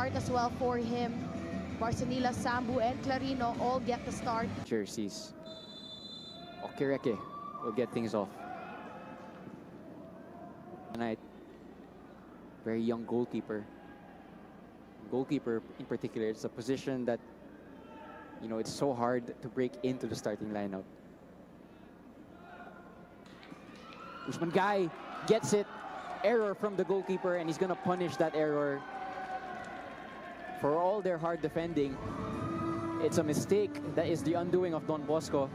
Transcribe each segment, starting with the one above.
start as well for him. Barcelona, Sambu, and Clarino all get the start. Jerseys. Okireke will get things off. Tonight, very young goalkeeper. Goalkeeper in particular, it's a position that, you know, it's so hard to break into the starting lineup. Usman Guy gets it. Error from the goalkeeper, and he's gonna punish that error. For all their hard defending, it's a mistake that is the undoing of Don Bosco.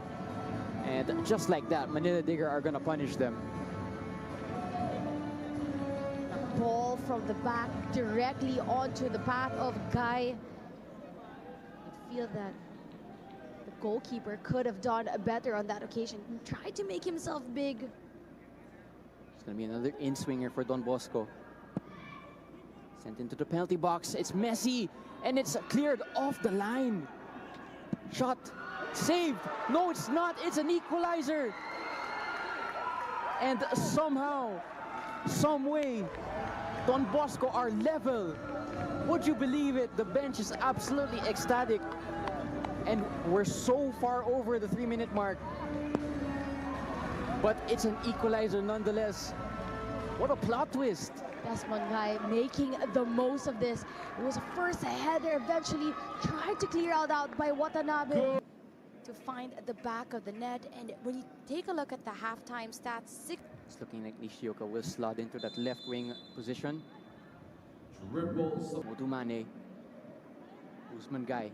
And just like that, Manila Digger are gonna punish them. The ball from the back directly onto the path of Guy. I feel that the goalkeeper could have done better on that occasion. He tried to make himself big. It's gonna be another in-swinger for Don Bosco. Sent into the penalty box. It's messy, and it's cleared off the line. Shot, saved. No, it's not. It's an equalizer. And somehow, some way, Don Bosco are level. Would you believe it? The bench is absolutely ecstatic. And we're so far over the 3-minute mark. But it's an equalizer nonetheless. What a plot twist. Desmond Guy making the most of this. It was a first header, eventually tried to clear out by Watanabe to find the back of the net. And when you take a look at the halftime stats, It's looking like Nishioka will slot into that left wing position. Modumane. Usman Guy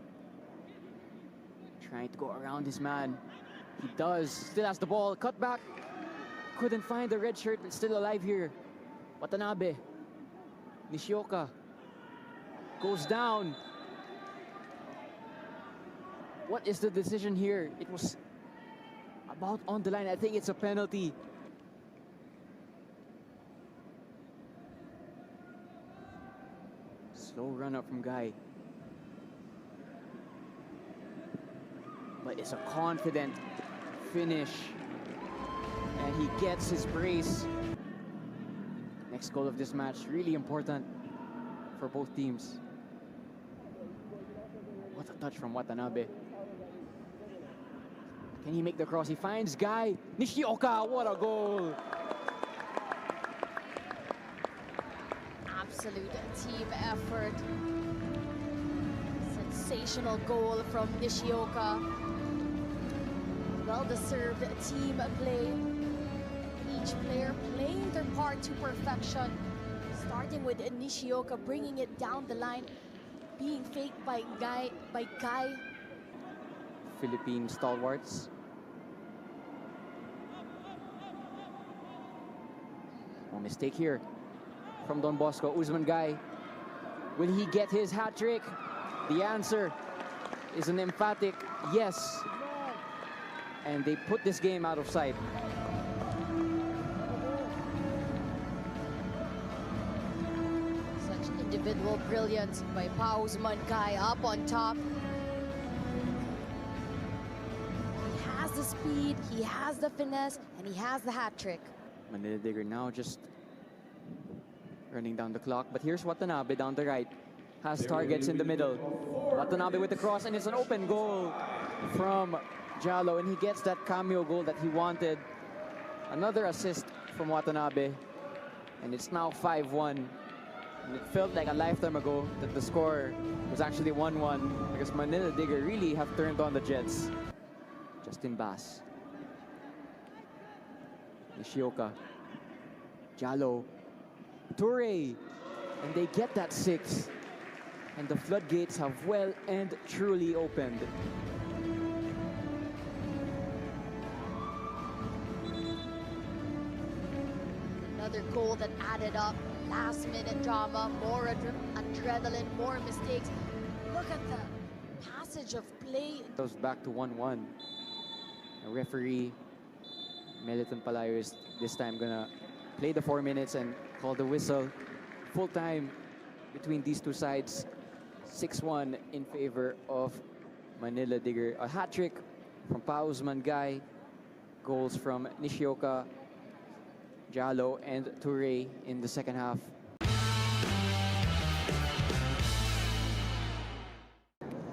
trying to go around his man. He does. Still has the ball. Cut back. Couldn't find the red shirt, but still alive here. Watanabe. Nishioka goes down. What is the decision here? It was about on the line. I think it's a penalty. Slow run up from Guy. But it's a confident finish. And he gets his brace. Next goal of this match, really important for both teams. What a touch from Watanabe. Can he make the cross? He finds Guy. Nishioka, what a goal! absolute team effort. Sensational goal from Nishioka. Well-deserved team play. Each player playing their part to perfection. Starting with Nishioka, bringing it down the line, being faked by Guy. Philippine stalwarts. No mistake here from Don Bosco. Usman Guy, will he get his hat trick? The answer is an emphatic yes. And they put this game out of sight. Such individual brilliance by Usman Guy up on top. He has the speed, he has the finesse, and he has the hat trick. Manila Digger now just running down the clock. But here's Watanabe down the right. Has targets in the middle. Watanabe with the cross, and it's an open goal from Jallo, and he gets that cameo goal that he wanted. Another assist from Watanabe, and it's now 5-1. And it felt like a lifetime ago that the score was actually 1-1 because Manila Digger really have turned on the Jets. Justin Bass. Nishioka. Jallo. Toure. And they get that 6. And the floodgates have well and truly opened. Another goal that added up. Last minute drama, more adrenaline, more mistakes. Look at the passage of play. Goes back to 1-1. The referee, Meliton Palayo, is this time gonna play the 4 minutes and call the whistle. Full time between these two sides. 6-1 in favor of Manila Digger. A hat trick from Usman Guy. Goals from Nishioka, Jallo, and Toure in the second half.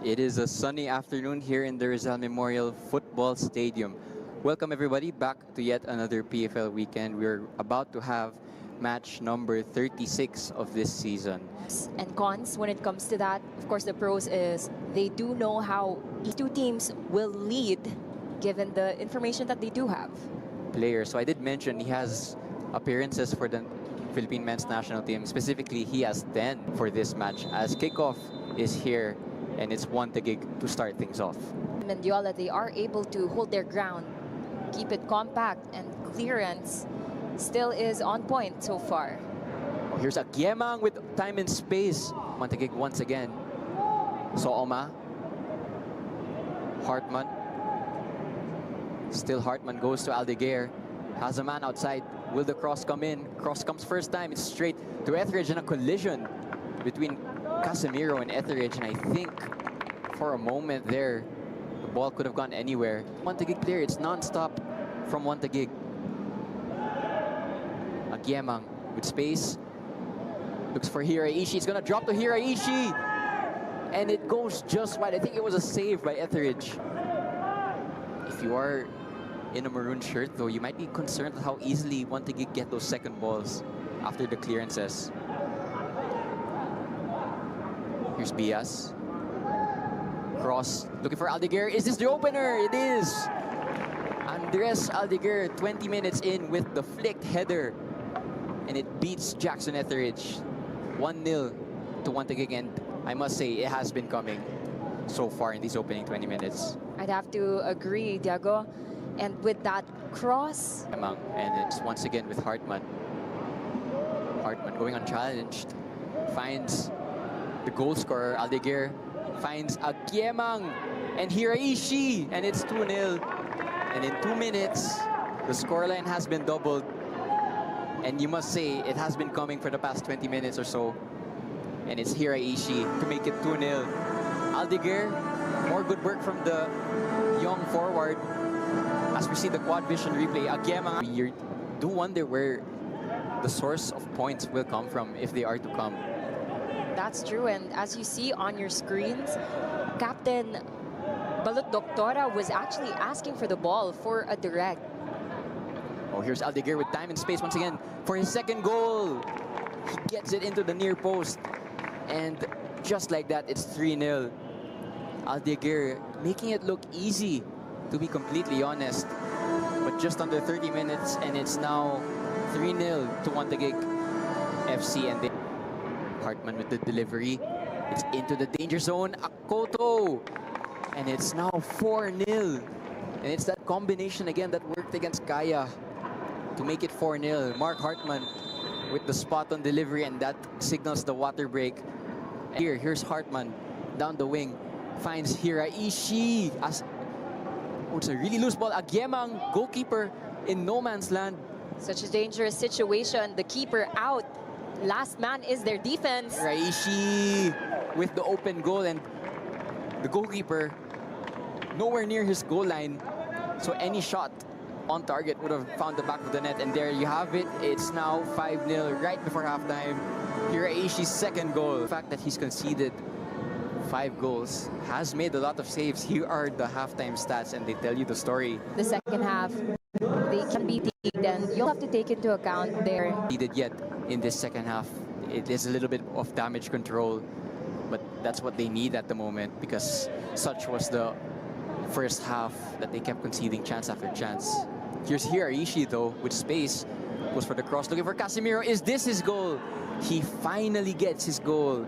It is a sunny afternoon here in the Rizal Memorial Football Stadium. Welcome everybody back to yet another PFL weekend. We're about to have match number 36 of this season. And cons when it comes to that, of course the pros is they do know how these two teams will lead given the information that they do have. Player, so I did mention he has appearances for the Philippine men's national team. Specifically, he has 10 for this match as kickoff is here. And it's one to gig to start things off. Mendiola, they are able to hold their ground, keep it compact, and clearance still is on point so far. Oh, here's a Giemang with time and space. One to gig once again. So Oma. Hartman. Still Hartman goes to Aldeguer. Has a man outside. Will the cross come in? Cross comes first time. It's straight to Etheridge and a collision between Casemiro and Etheridge, and I think for a moment there the ball could have gone anywhere. One to gig player, it's non-stop from one to gig. Agiemang with space, looks for Hiraishi. It's gonna drop to Hiraishi, and it goes just wide. I think it was a save by Etheridge. If you are in a maroon shirt though, you might be concerned with how easily one to gig get those second balls after the clearances. Here's Bias. Cross, looking for Aldeguer. Is this the opener? It is. Andres Aldeguer, 20 minutes in with the flicked header. And it beats Jackson Etheridge. 1-0 to one to gig. And I must say, it has been coming so far in these opening 20 minutes. I'd have to agree, Diago. And with that cross. And it's once again with Hartman. Hartman going unchallenged. Finds the goal scorer, Aldeguer, finds Agiemang and Hiraishi, and it's 2-0. And in 2 minutes, the scoreline has been doubled. And you must say, it has been coming for the past 20 minutes or so. And it's Hiraishi to make it 2-0. Aldeguer, more good work from the young forward. As we see the quad vision replay, Agiemang, you do wonder where the source of points will come from if they are to come. That's true, and as you see on your screens, Captain Balut Doctora was actually asking for the ball for a direct. Oh, here's Aldeguer with time and space once again for his second goal. He gets it into the near post, and just like that, it's 3-0. Aldeguer making it look easy, to be completely honest, but just under 30 minutes, and it's now 3-0 to one to gig FC, and they Hartman with the delivery. It's into the danger zone. Akoto. And it's now 4-0. And it's that combination again that worked against Kaya to make it 4-0. Mark Hartman with the spot on delivery, and that signals the water break. Here's Hartman down the wing. Finds Hiraishi. Oh, it's a really loose ball. Agiemang, goalkeeper in no man's land. Such a dangerous situation. The keeper out. Last man is their defense. Raishi with the open goal, and the goalkeeper nowhere near his goal line. So any shot on target would have found the back of the net. And there you have it. It's now 5-0 right before halftime. Hiraishi's second goal. The fact that he's conceded 5 goals, has made a lot of saves. Here are the halftime stats, and they tell you the story. The second half, they can be lead, and you'll have to take into account their Needed yet in this second half. It is a little bit of damage control, but that's what they need at the moment, because such was the first half that they kept conceding chance after chance. Here's Hiraishi though with space, goes for the cross, looking for Casemiro. Is this his goal? He finally gets his goal.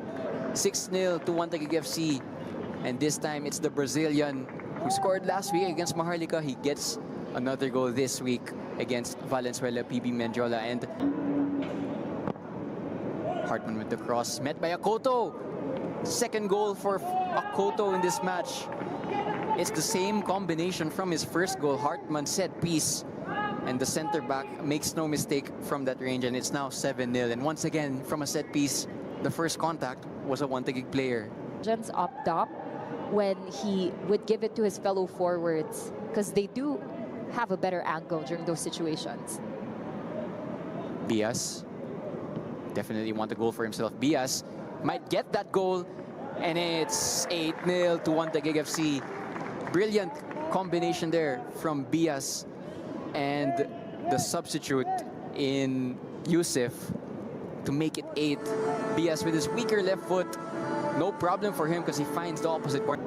6-0 to one to gig FC, and this time it's the Brazilian who scored last week against Maharlika. He gets another goal this week against Valenzuela PB Mendiola. And Hartman with the cross, met by Akoto. Second goal for Akoto in this match. It's the same combination from his first goal. Hartman set piece, and the center back makes no mistake from that range, and it's now 7-0. And once again, from a set piece, the first contact was a one to gig player. up top when he would give it to his fellow forwards, because they do have a better angle during those situations. Bias definitely want a goal for himself. Bias might get that goal, And it's 8-0 to 1 Taguig FC. Brilliant combination there from Bias and the substitute in Yusuf to make it 8. Bias with his weaker left foot. No problem for him because he finds the opposite corner.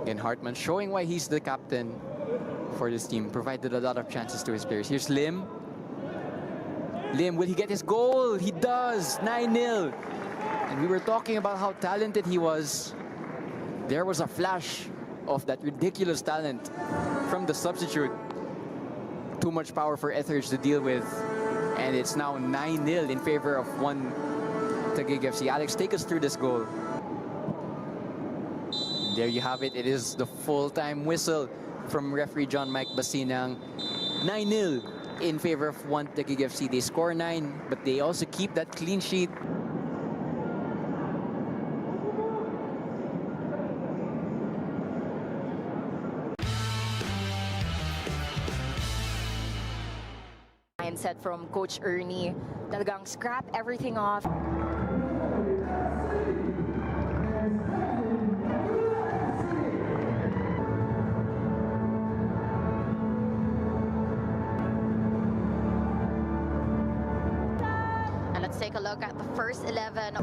Again, Hartman showing why he's the captain for this team. Provided a lot of chances to his players. Here's Lim. Lim, will he get his goal? He does. 9-0. And we were talking about how talented he was. There was a flash of that ridiculous talent from the substitute. Too much power for Etheridge to deal with. And it's now 9-0 in favor of 1 Taguig FC. Alex, take us through this goal. There you have it. It is the full-time whistle from referee John Mike Basinang. 9-0 in favor of 1 Taguig FC. They score 9, but they also keep that clean sheet. Mindset from Coach Ernie. Talagang scrap everything off. And let's take a look at the first 11.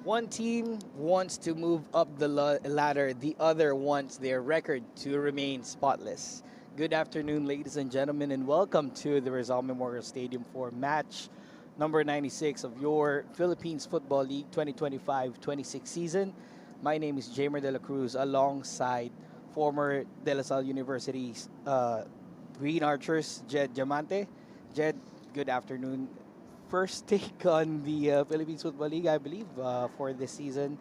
One team wants to move up the ladder, the other wants their record to remain spotless. Good afternoon, ladies and gentlemen, and welcome to the Rizal Memorial Stadium for match number 96 of your Philippines Football League 2025-26 season. My name is Jamer De La Cruz, alongside former De La Salle University's Green Archers, Jed Diamante. Jed, good afternoon. First take on the Philippines Football League, I believe, for this season.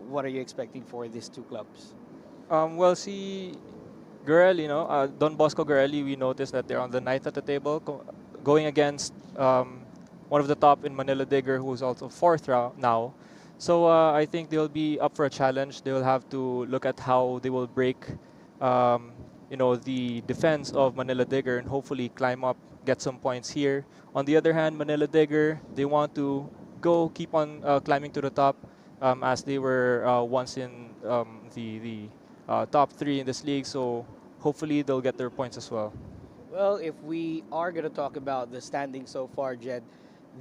What are you expecting for these two clubs? Well, see, Garelli, Don Bosco Garelli, we noticed that they're on the 9th at the table, going against one of the top in Manila Digger, who's also 4th now. So I think they'll be up for a challenge. They will have to look at how they will break, the defense of Manila Digger and hopefully climb up, get some points here. On the other hand, Manila Digger, they want to keep on climbing to the top, as they were once in the top 3 in this league. So hopefully they'll get their points as well. Well, if we are going to talk about the standings so far, Jed,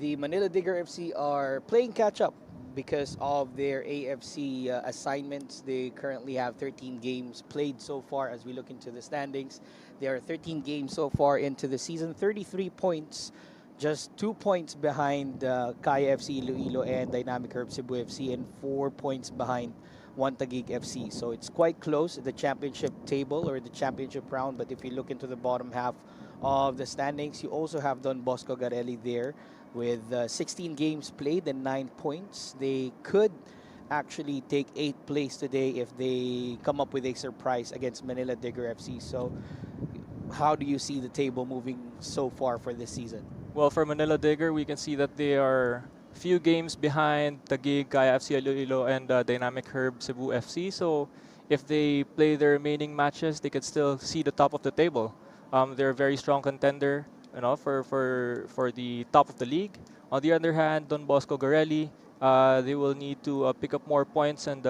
the Manila Digger FC are playing catch-up because of their AFC assignments. They currently have 13 games played so far as we look into the standings. There are 13 games so far into the season, 33 points, just 2 points behind Kaya FC Iloilo and Dynamic Herb Cebu FC, and 4 points behind 1 Taguig FC. So it's quite close at the championship table or the championship round. But if you look into the bottom half of the standings, you also have Don Bosco Garelli there with 16 games played and 9 points. They could actually take 8th place today if they come up with a surprise against Manila Digger FC. So how do you see the table moving so far for this season? Well, for Manila Digger, we can see that they are few games behind Taguig, Kaya FC Iloilo, and Dynamic Herb Cebu FC. So if they play their remaining matches, they could still see the top of the table. They're a very strong contender, for the top of the league. On the other hand, Don Bosco Garelli, they will need to pick up more points and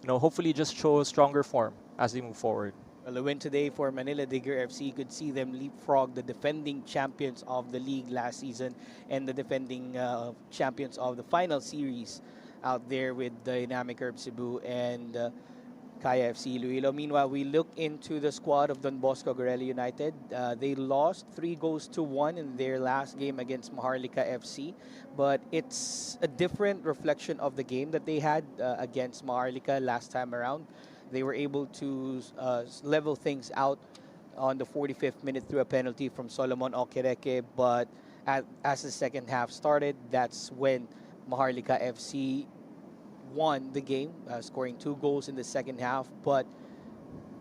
hopefully just show stronger form as they move forward. Well, a win today for Manila Digger FC could see them leapfrog the defending champions of the league last season and the defending champions of the final series out there with Dynamic Herb Cebu and Kaya FC Iloilo. Meanwhile, we look into the squad of Don Bosco Garelli United. They lost 3-1 in their last game against Maharlika FC, but it's a different reflection of the game that they had against Maharlika last time around. They were able to level things out on the 45th minute through a penalty from Solomon Okereke, but as the second half started, that's when Maharlika FC won the game, scoring 2 goals in the second half. But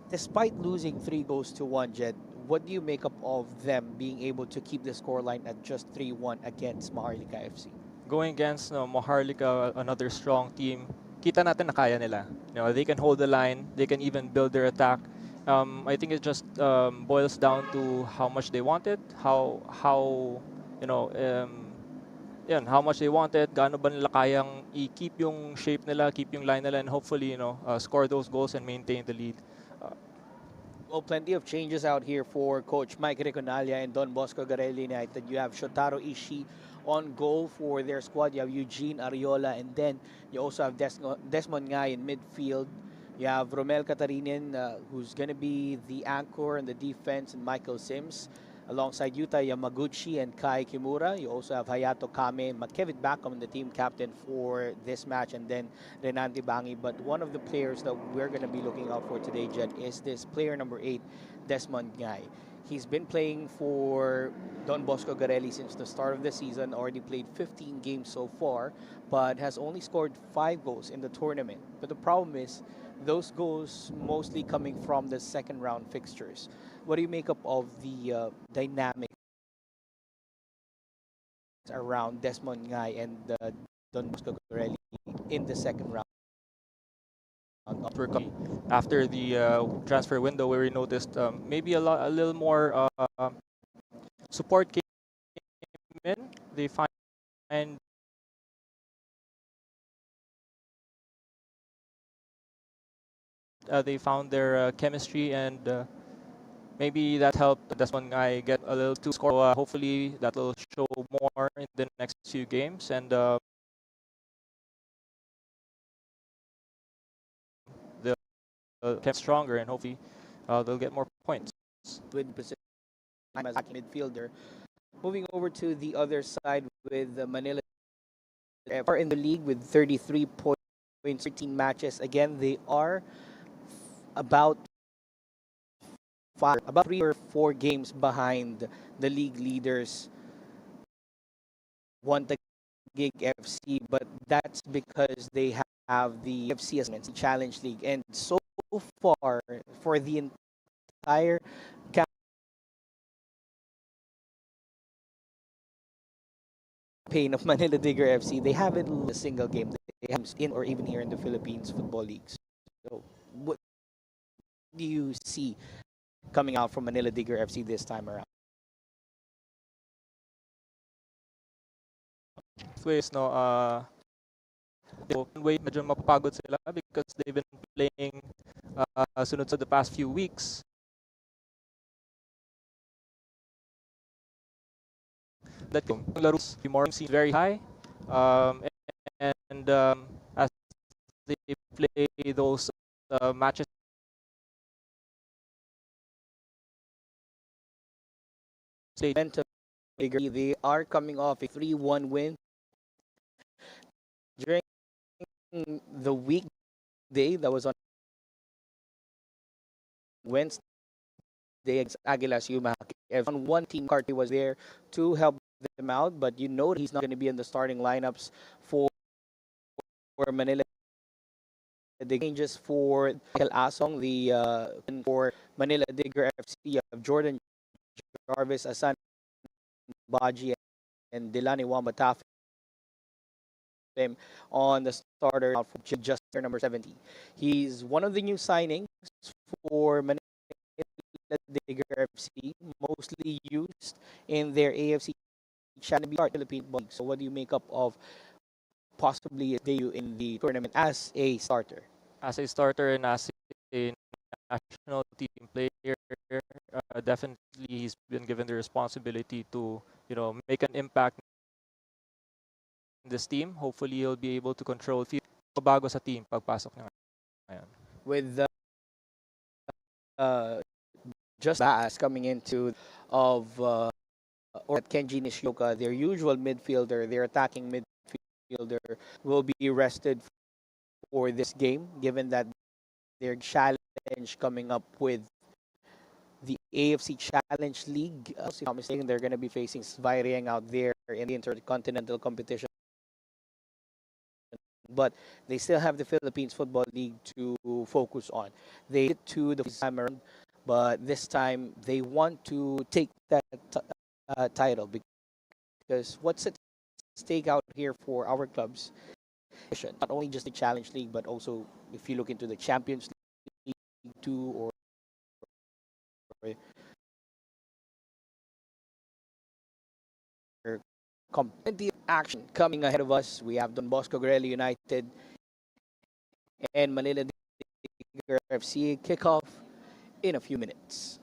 despite losing 3 goals to 1, Jed, what do you make up of them being able to keep the scoreline at just 3-1 against Maharlika FC? Going against Maharlika, another strong team, kita natin na kaya nila. They can hold the line, they can even build their attack. I think it just boils down to how much they want it, how you know yan, how much they want it, gaano ba nila kayang i-keep yung shape nila, keep yung line nila, and hopefully score those goals and maintain the lead. Well, plenty of changes out here for Coach Mike Reconalia and Don Bosco Garelli United. You have Shotaro Ishii on goal for their squad. You have Eugene Ariola, and then you also have Desmond Ngai in midfield. You have Romel Katarinen, who's going to be the anchor in the defense, and Michael Sims. Alongside Yuta Yamaguchi and Kai Kimura. You also have Hayato Kame, Makevit Bakum, the team captain for this match, and then Renan Dibangi. But one of the players that we're going to be looking out for today, Jed, is this player number 8, Desmond Ngai. He's been playing for Don Bosco Garelli since the start of the season, already played 15 games so far, but has only scored 5 goals in the tournament. But the problem is, those goals mostly coming from the second round fixtures. What do you make up of the dynamic around Desmond Ngai and Don Bosco Garelli in the second round? After the transfer window, where we noticed maybe a little more support came in. They found their chemistry, and maybe that helped Desmond Ngai get a little to score. Hopefully that will show more in the next few games, and they'll get stronger, and hopefully they'll get more points. With position as a midfielder. Moving over to the other side with Manila are in the league with 33 points, 13 matches. Again, they are about 3 or 4 games behind the league leaders, One Taguig FC, but that's because they have the FC Challenge League. And so far, for the entire campaign of Manila Digger FC, they haven't lost a single game they have in or even here in the Philippines football leagues. So what do you see coming out from Manila Digger FC this time around? Ways, way medyo mapapagod sila because they've been playing sunod sa the past few weeks. That laros more seems very high, and as they play those matches, they are coming off a 3-1 win during the weekday that was on Wednesday. Aguilas Yumaki. On one team, Carty was there to help them out, but you know he's not going to be in the starting lineups for Manila. The changes for Michael Asong, for Manila Digger FC of Jordan Jarvis, Asan Baji, and Delani Wambataf on the starter for just number 70. He's one of the new signings for Manila Digger FC, mostly used in their AFC Challenge Philippine League. So what do you make up of possibly a debut in the tournament as a starter? As a starter and as a national team player, definitely he's been given the responsibility to make an impact in this team. Hopefully he'll be able to control bago sa team pagpasok niya ngayon. With just Baas coming into or Kenji Nishioka, their usual midfielder, their attacking midfielder, will be rested for this game, given that their challenge coming up with the AFC Challenge League. If I'm not mistaken, they're going to be facing Svay Rieng out there in the intercontinental competition but they still have the Philippines Football League to focus on. They get to the time around, but this time they want to take that title, because what's at stake out here for our clubs, not only just the Challenge League, but also if you look into the Champions League too, or plenty of action coming ahead of us. We have Don Bosco Garelli United and Manila Digger FC kickoff in a few minutes.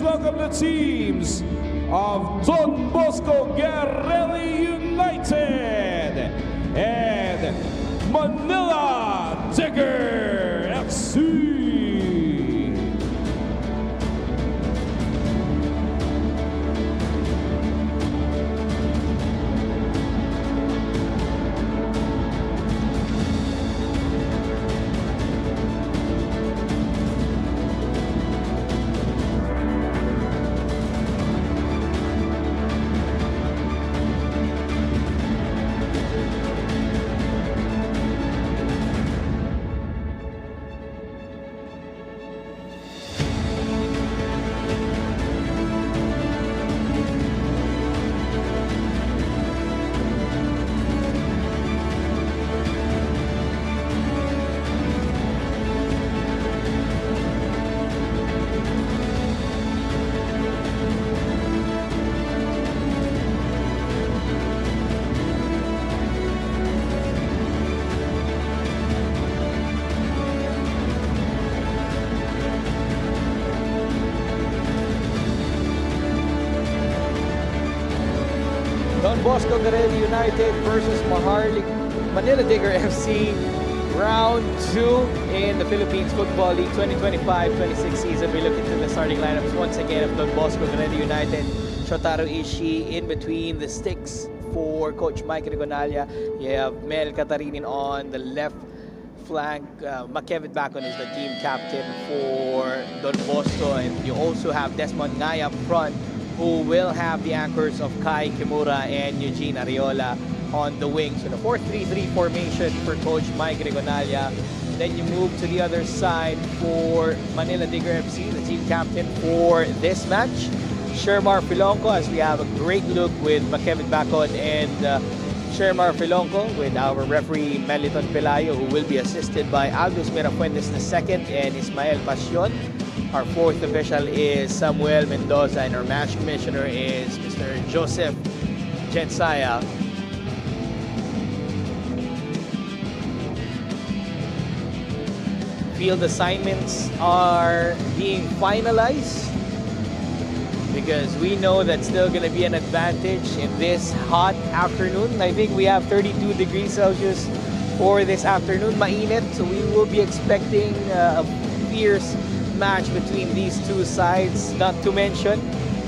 Welcome the teams of Don Bosco Garelli United and Manila Digger FC. Don Bosco Garelli United versus Manila Digger FC. Round 2 in the Philippines Football League 2025-26 season. We look into the starting lineups once again of Don Bosco GARELLI United. Shotaro Ishii in between the sticks for Coach Mike Rigonalia. You have Mel Catarinin on the left flank. Makevit Bacon is the team captain for Don Bosco. And you also have Desmond Ngay up front, who will have the anchors of Kai Kimura and Eugene Ariola on the wing. So the 4-3-3 formation for Coach Mike Rigonalia. Then you move to the other side for Manila Digger FC, the team captain for this match, Shermar Filonco, as we have a great look with Makevit Bacon and Shermar Filonco, with our referee Meliton Pelayo, who will be assisted by Aldous Mirafuentes II and Ismael Pasion. Our fourth official is Samuel Mendoza, and our match commissioner is Mr. Joseph Jensaya. Field assignments are being finalized because we know that's still going to be an advantage in this hot afternoon. I think we have 32 degrees Celsius for this afternoon, mainit, so we will be expecting a fierce match between these two sides. Not to mention,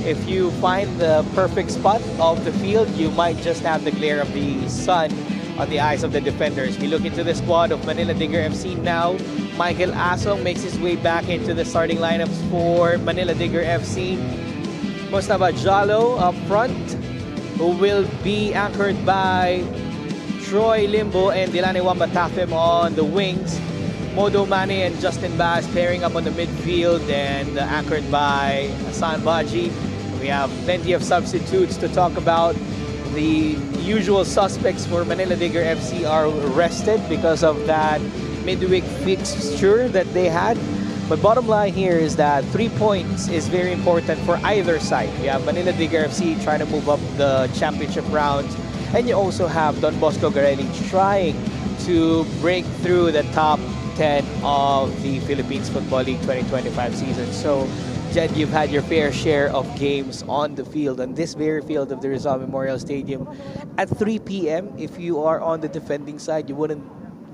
if you find the perfect spot of the field, you might just have the glare of the sun on the eyes of the defenders. We look into the squad of Manila Digger FC now. Michael Asong makes his way back into the starting lineups for Manila Digger FC. Mustafa Jalo up front, who will be anchored by Troy Limbo and Dilani Wambatafem on the wings. Modo Mane and Justin Bass pairing up on the midfield and anchored by Hassan Baji. We have plenty of substitutes to talk about. The usual suspects for Manila Digger FC are rested because of that midweek fixture that they had. But bottom line here is that 3 points is very important for either side. We have Manila Digger FC trying to move up the championship rounds, and you also have Don Bosco GARELLI trying to break through the top 10 of the Philippines Football League 2025 season. So, Jed, you've had your fair share of games on the field, on this very field of the Rizal Memorial Stadium. At 3 p.m., if you are on the defending side, you wouldn't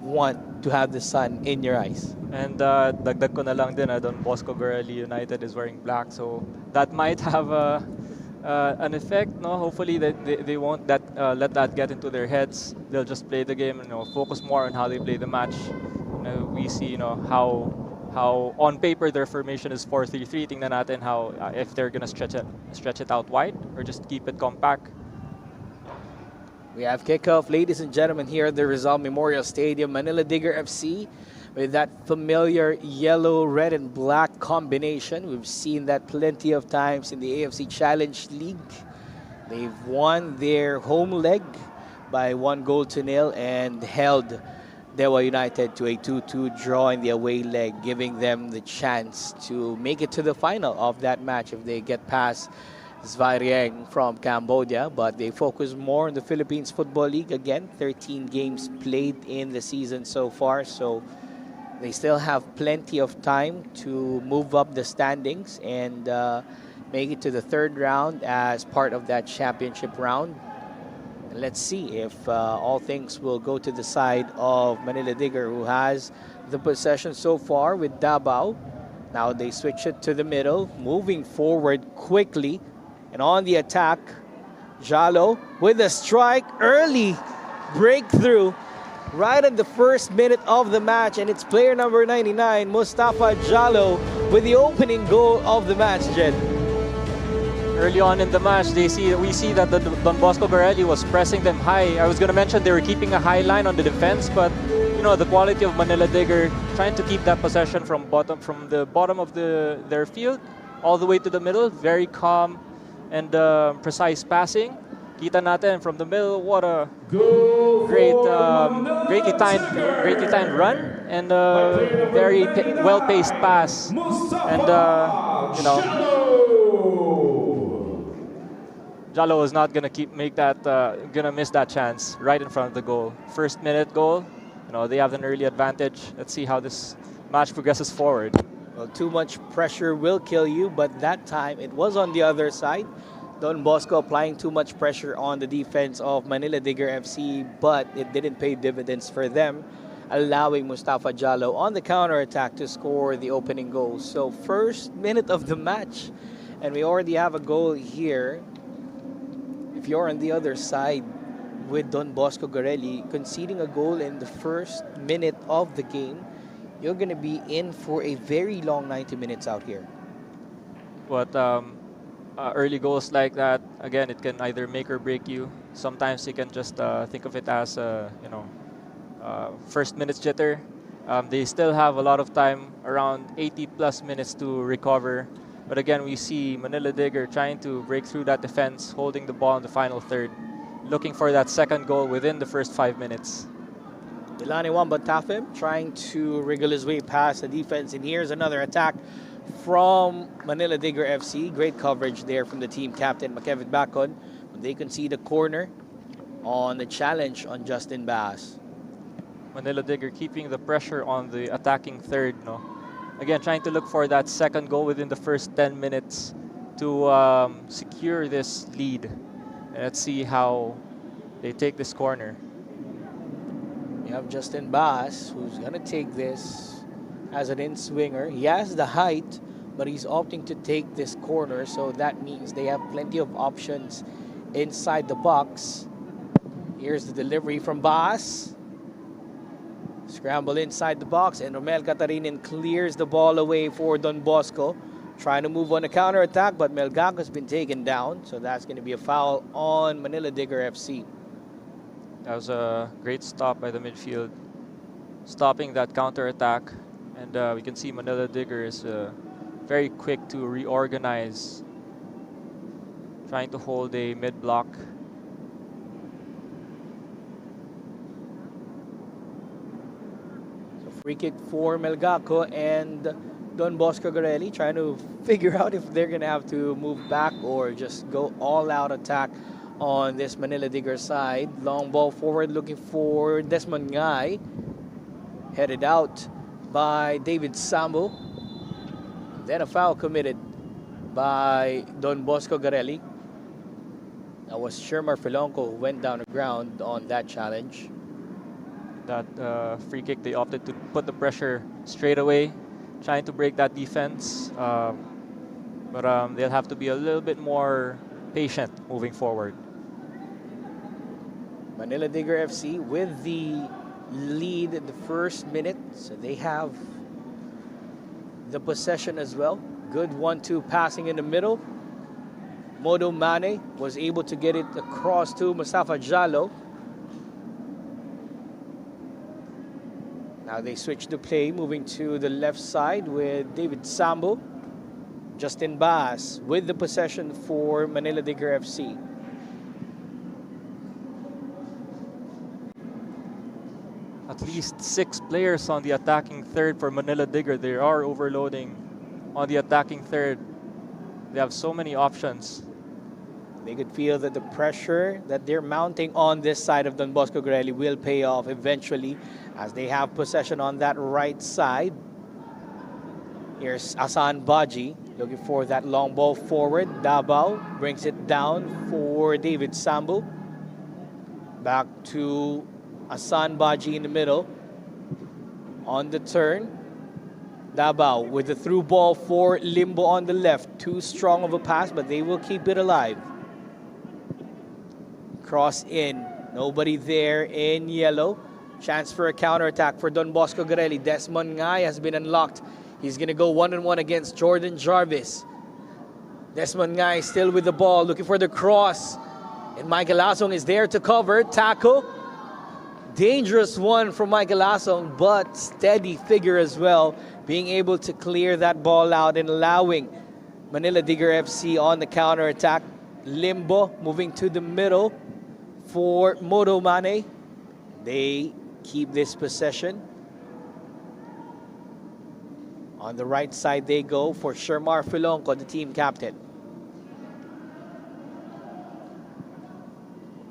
want to have the sun in your eyes. And dagdag ko na lang din, Don Bosco GARELLI United is wearing black, so that might have an effect. No, hopefully they won't let that get into their heads. They'll just play the game, focus more on how they play the match. We see, how on paper their formation is 4-3-3. Tingnan natin how if they're gonna stretch it out wide or just keep it compact. We have kickoff, ladies and gentlemen, here at the Rizal Memorial Stadium. Manila Digger FC with that familiar yellow, red, and black combination. We've seen that plenty of times in the AFC Challenge League. They've won their home leg by 1-0 and held Dewa United to a 2-2 draw in the away leg, giving them the chance to make it to the final of that match if they get past Svarieng from Cambodia. But they focus more on the Philippines Football League. Again, 13 games played in the season so far, so they still have plenty of time to move up the standings and make it to the third round as part of that championship round. And let's see if all things will go to the side of Manila Digger, who has the possession so far with Davao. Now they switch it to the middle, moving forward quickly. And on the attack, Jalo with a strike, early breakthrough right at the first minute of the match, and it's player number 99, Mustafa Jalo, with the opening goal of the match, Jed. Early on in the match, we see that the Don Bosco GARELLI was pressing them high. I was going to mention they were keeping a high line on the defense, but the quality of Manila Digger trying to keep that possession from the bottom of their field all the way to the middle. Very calm and precise passing. Kita natin from the middle, what a greatly timed run and very well-paced pass. And Jalo is not gonna gonna miss that chance right in front of the goal. First minute goal, they have an early advantage. Let's see how this match progresses forward. Well, too much pressure will kill you, but that time it was on the other side. Don Bosco applying too much pressure on the defense of Manila Digger FC, but it didn't pay dividends for them allowing Mustafa Jallo on the counter-attack to score the opening goal. So first minute of the match, and we already have a goal here. If you're on the other side with Don Bosco Garelli, conceding a goal in the first minute of the game, you're going to be in for a very long 90 minutes out here. But early goals like that, again, it can either make or break you. Sometimes you can just think of it as first minutes jitter. They still have a lot of time, around 80 plus minutes to recover. But again, we see Manila Digger trying to break through that defense, holding the ball in the final third, looking for that second goal within the first 5 minutes. Delani Wambatafim trying to wriggle his way past the defense, and here's another attack from Manila Digger FC. Great coverage there from the team captain, Makevit Bacon. They concede a corner on the challenge on Justin Bass. Manila Digger keeping the pressure on the attacking third. No? Again, trying to look for that second goal within the first 10 minutes to secure this lead. And let's see how they take this corner. You have Justin Bass, who's going to take this as an in-swinger. He has the height, but he's opting to take this corner, so that means they have plenty of options inside the box. Here's the delivery from Bass. Scramble inside the box, and Romel Catarinin clears the ball away for Don Bosco. Trying to move on a counter-attack, but Melgaco has been taken down, so that's going to be a foul on Manila Digger FC. That was a great stop by the midfield, stopping that counter-attack. And we can see Manila Digger is very quick to reorganize, trying to hold a mid-block. So free kick for Melgaco, and Don Bosco Garelli trying to figure out if they're going to have to move back or just go all-out attack on this Manila Digger side. Long ball forward looking for Desmond Ngai. Headed out by David Sambo. Then a foul committed by Don Bosco Garelli. That was Shermar Filonco who went down the ground on that challenge. That free kick, they opted to put the pressure straight away, trying to break that defense. But they'll have to be a little bit more patient moving forward. Manila Digger FC with the lead in the first minute, so they have the possession as well. Good 1-2 passing in the middle. Modo Mane was able to get it across to Mustafa Jallo. Now they switch the play, moving to the left side with David Sambo. Justin Bass with the possession for Manila Digger FC. At least 6 players on the attacking third for Manila Digger. They are overloading on the attacking third. They have so many options. They could feel that the pressure that they're mounting on this side of Don Bosco Garelli will pay off eventually as they have possession on that right side. Here's Asan Baji looking for that long ball forward. Dabao brings it down for David Sambo. Back to Asan Baji in the middle. On the turn, Dabao with the through ball for Limbo on the left. Too strong of a pass, but they will keep it alive. Cross in. Nobody there in yellow. Chance for a counterattack for Don Bosco Garelli. Desmond Ngai has been unlocked. He's going to go one-on-one against Jordan Jarvis. Desmond Ngai still with the ball, looking for the cross. And Michael Asong is there to cover. Tackle. Dangerous one from Michael Asong, but steady figure as well, being able to clear that ball out and allowing Manila Digger FC on the counter-attack. Limbo moving to the middle for Modo Mane. They keep this possession. On the right side they go for Shermar Filonco, the team captain.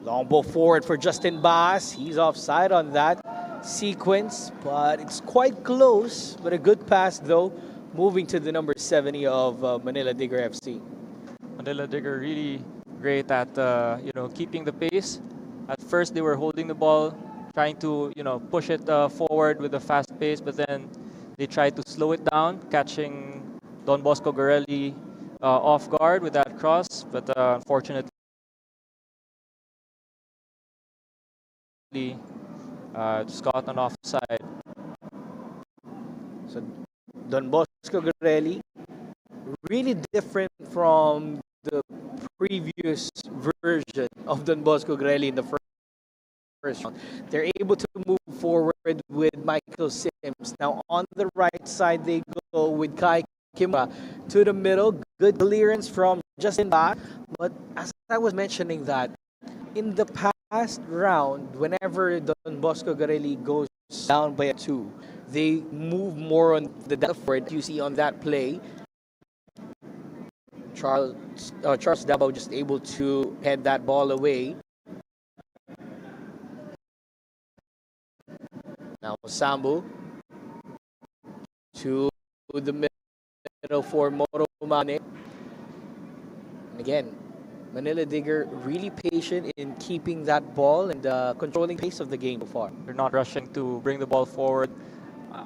Long ball forward for Justin Bass. He's offside on that sequence, but it's quite close. But a good pass though, moving to the number 70 of Manila Digger FC. Manila Digger really great at keeping the pace. At first they were holding the ball, trying to, push it forward with a fast pace, but then they try to slow it down, catching Don Bosco Garelli off guard with that cross, but unfortunately, just got an offside. So Don Bosco Garelli, really different from the previous version of Don Bosco Garelli in the first round. They're able to move forward with Michael Sims. Now on the right side, they go with Kai Kimura to the middle. Good clearance from Justin Ba. But as I was mentioning that, in the past round, whenever Don Bosco Garelli goes down by a 2, they move more on the depth forward. You see on that play, Charles Davao just able to head that ball away. Now Sambu to the middle for Moro Mane. And again, Manila Digger really patient in keeping that ball and controlling pace of the game so far. They're not rushing to bring the ball forward.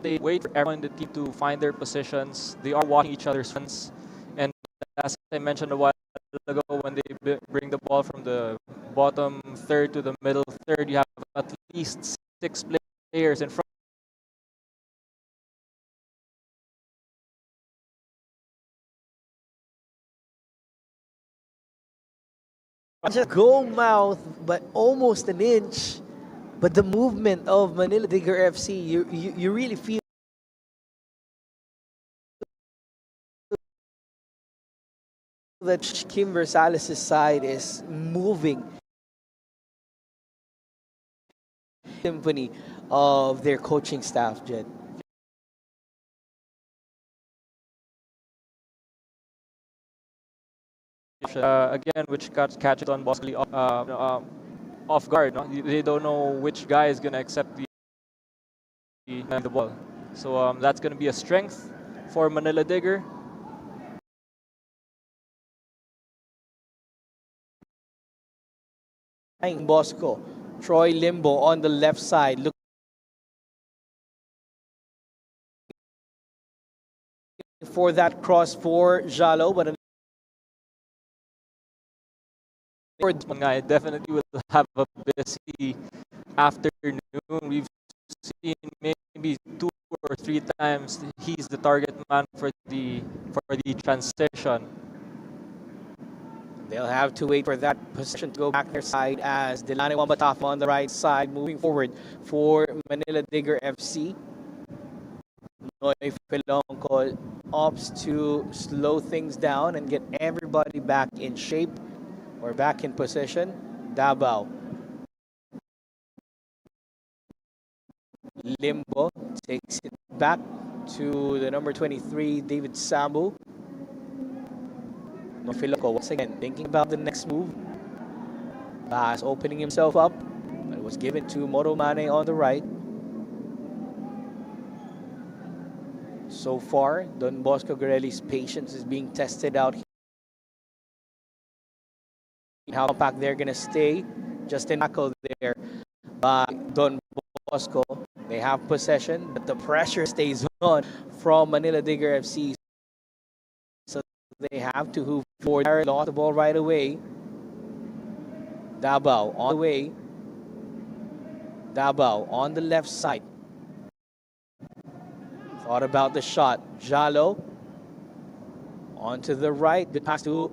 They wait for everyone in the team to find their positions. They are watching each other's fronts. And as I mentioned a while ago, when they bring the ball from the bottom third to the middle third, you have at least 6 players in front. Just goal mouth, but almost an inch. But the movement of Manila Digger FC, you really feel that Kim Versales' side is moving. Symphony of their coaching staff, Jed. Again, which catches on Bosley off guard. No? They don't know which guy is going to accept the ball. So that's going to be a strength for Manila Digger. Bosco, Troy Limbo on the left side. Look for that cross for Jalo, but one guy definitely will have a busy afternoon. We've seen maybe 2 or 3 times he's the target man for the transition. They'll have to wait for that position to go back their side as Delane Wambatafa on the right side moving forward for Manila Digger FC. Noy Filonco opts to slow things down and get everybody back in shape or back in position. Davao. Limbo takes it back to the number 23, David Sambu. Filonco once again thinking about the next move. Pass opening himself up, but it was given to Moro Mane on the right. So far, Don Bosco Garelli's patience is being tested out. How compact they're going to stay. Just in tackle there by Don Bosco. They have possession, but the pressure stays on from Manila Digger FC. So they have to move forward. Lost the ball right away. Davao on the way. Davao on the left side. Thought about the shot. Jalo onto the right. Good pass to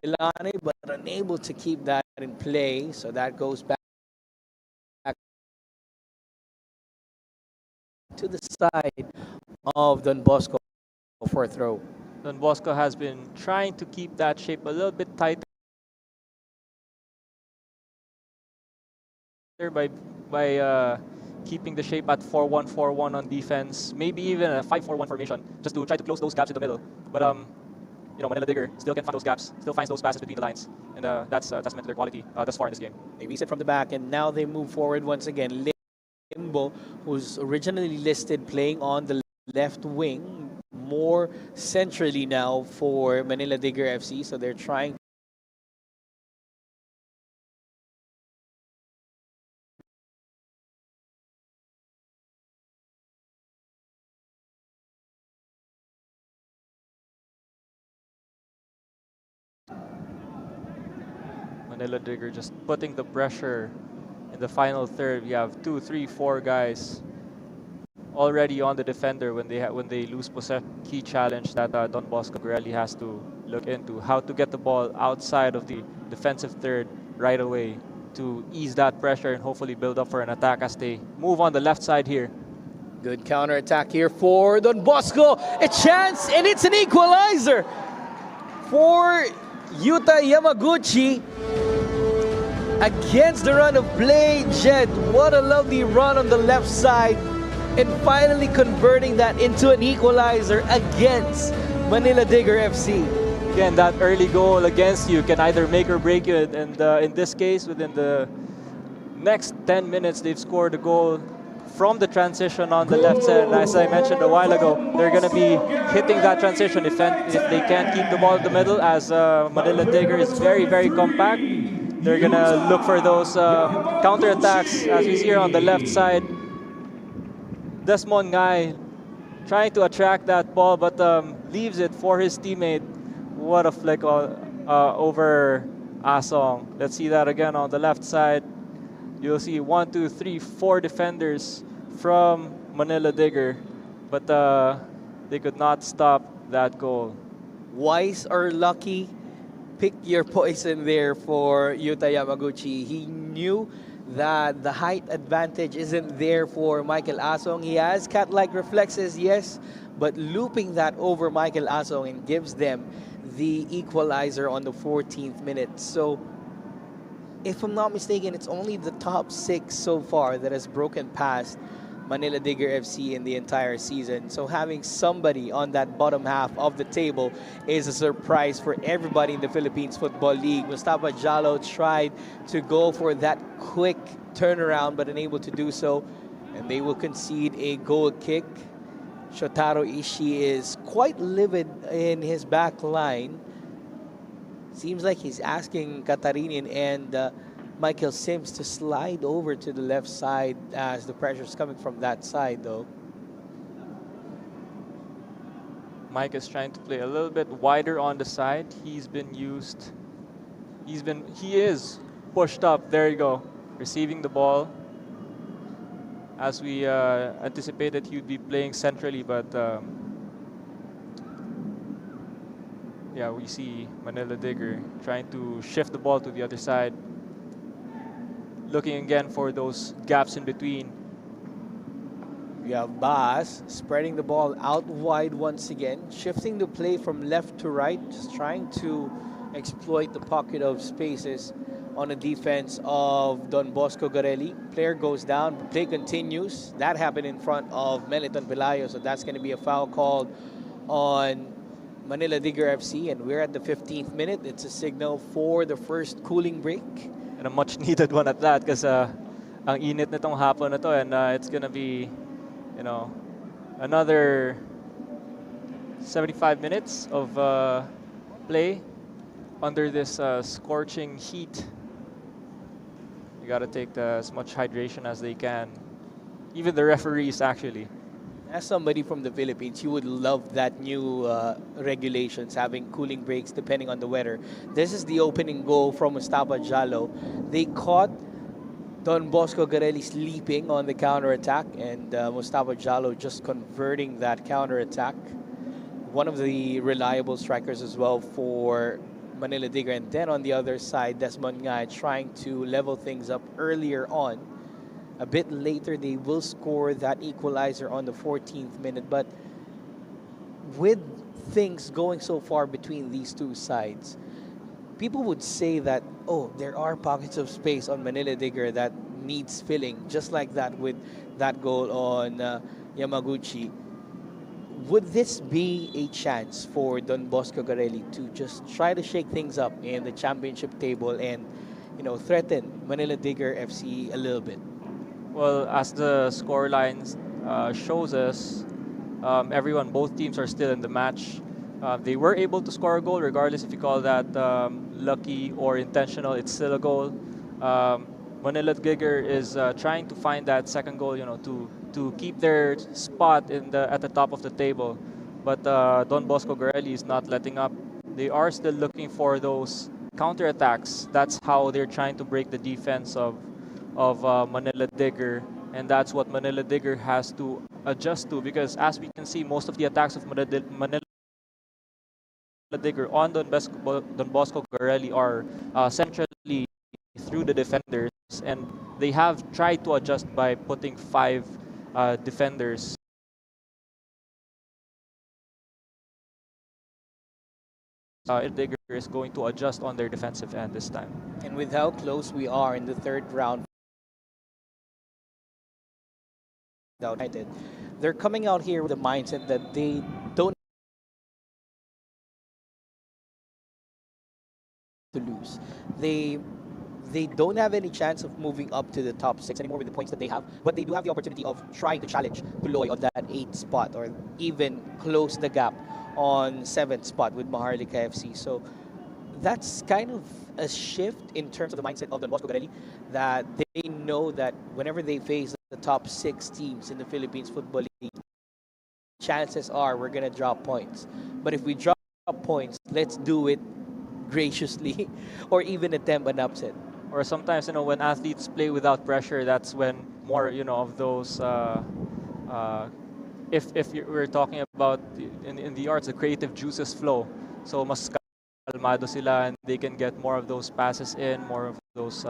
Delane, but unable to keep that in play. So that goes back to the side of Don Bosco for a throw. Don Bosco has been trying to keep that shape a little bit tighter by keeping the shape at 4-1-4-1 on defense, maybe even a 5-4-1 formation, just to try to close those gaps in the middle. But Manila Digger still can find those gaps, still finds those passes between the lines, and that's testament to their quality thus far in this game. They reset from the back, and now they move forward once again. Limbo, who's originally listed playing on the left wing, more centrally now for Manila Digger FC, so they're trying Manila Digger just putting the pressure in the final third. We have 2, 3, 4 guys already on the defender when they lose possession. Key challenge that Don Bosco Garelli has to look into, how to get the ball outside of the defensive third right away to ease that pressure and hopefully build up for an attack as they move on the left side here. Good counter attack here for Don Bosco. A chance, and it's an equalizer for Yuta Yamaguchi. Against the run of play, Jed, what a lovely run on the left side, and finally converting that into an equalizer against Manila Digger FC. Again, that early goal against you can either make or break you, and in this case, within the next 10 minutes, they've scored a goal from the transition on the left side. And as I mentioned a while ago, they're going to be hitting that transition if they can't keep the ball in the middle, as Manila Digger is very, very compact. They're going to look for those counter-attacks, as we see here on the left side. Desmond Ngai trying to attract that ball, but leaves it for his teammate. What a flick over Asong. Let's see that again on the left side. You'll see 1, 2, 3, 4 defenders from Manila Digger, but they could not stop that goal. Wise or lucky, pick your poison there for Yuta Yamaguchi. He knew that the height advantage isn't there for Michael Asong. He has cat-like reflexes, yes, but looping that over Michael Asong and gives them the equalizer on the 14th minute. So, if I'm not mistaken, it's only the top 6 so far that has broken past Manila Digger FC in the entire season. So having somebody on that bottom half of the table is a surprise for everybody in the Philippines Football League. Mustafa Jalo tried to go for that quick turnaround but unable to do so, and they will concede a goal kick. Shotaro Ishii is quite livid in his back line. Seems like he's asking Katarinian and Michael Sims to slide over to the left side as the pressure's coming from that side, though. Mike is trying to play a little bit wider on the side. He is pushed up. There you go. Receiving the ball. As we anticipated, he would be playing centrally, but yeah, we see Manila Digger trying to shift the ball to the other side. Looking again for those gaps in between. We have Bas spreading the ball out wide once again, shifting the play from left to right, just trying to exploit the pocket of spaces on the defense of Don Bosco Garelli. Player goes down, play continues. That happened in front of Meliton Pelayo, so that's going to be a foul called on Manila Digger FC, and we're at the 15th minute. It's a signal for the first cooling break. And a much needed one at that, because ang init nitong hapon na to, and it's gonna be, you know, another 75 minutes of play under this scorching heat. You gotta take as much hydration as they can. Even the referees, actually. As somebody from the Philippines, you would love that new regulations, having cooling breaks depending on the weather. This is the opening goal from Mustafa Jalo. They caught Don Bosco Garelli sleeping on the counter-attack, and Mustafa Jalo just converting that counter-attack. One of the reliable strikers as well for Manila Digger. And then on the other side, Desmond Ngai trying to level things up earlier on. A bit later, they will score that equalizer on the 14th minute. But with things going so far between these two sides, people would say that, oh, there are pockets of space on Manila Digger that needs filling, just like that with that goal on Yamaguchi. Would this be a chance for Don Bosco Garelli to just try to shake things up in the championship table and, you know, threaten Manila Digger FC a little bit? Well, as the score lines shows us, both teams are still in the match. They were able to score a goal, regardless if you call that lucky or intentional. It's still a goal. Manila Digger is trying to find that second goal, you know, to keep their spot at the top of the table. But Don Bosco Garelli is not letting up. They are still looking for those counterattacks. That's how they're trying to break the defense of Manila Digger, and that's what Manila Digger has to adjust to, because as we can see, most of the attacks of Manila Digger on Don Bosco Garelli are centrally through the defenders, and they have tried to adjust by putting 5 defenders. Digger is going to adjust on their defensive end this time. And with how close we are in the third round, United, they're coming out here with a mindset that they don't to lose. They don't have any chance of moving up to the top 6 anymore with the points that they have, but they do have the opportunity of trying to challenge Tuloy on that 8th spot, or even close the gap on 7th spot with Maharlika FC. So that's kind of a shift in terms of the mindset of the Bosco Garelli, that they know that whenever they face the top 6 teams in the Philippines Football League, chances are we're going to drop points. But if we drop points, let's do it graciously or even attempt an upset. Or sometimes, when athletes play without pressure, that's when more, of those, if we're talking about in the arts, the creative juices flow. So mas kalmado sila, and they can get more of those passes in, more of those,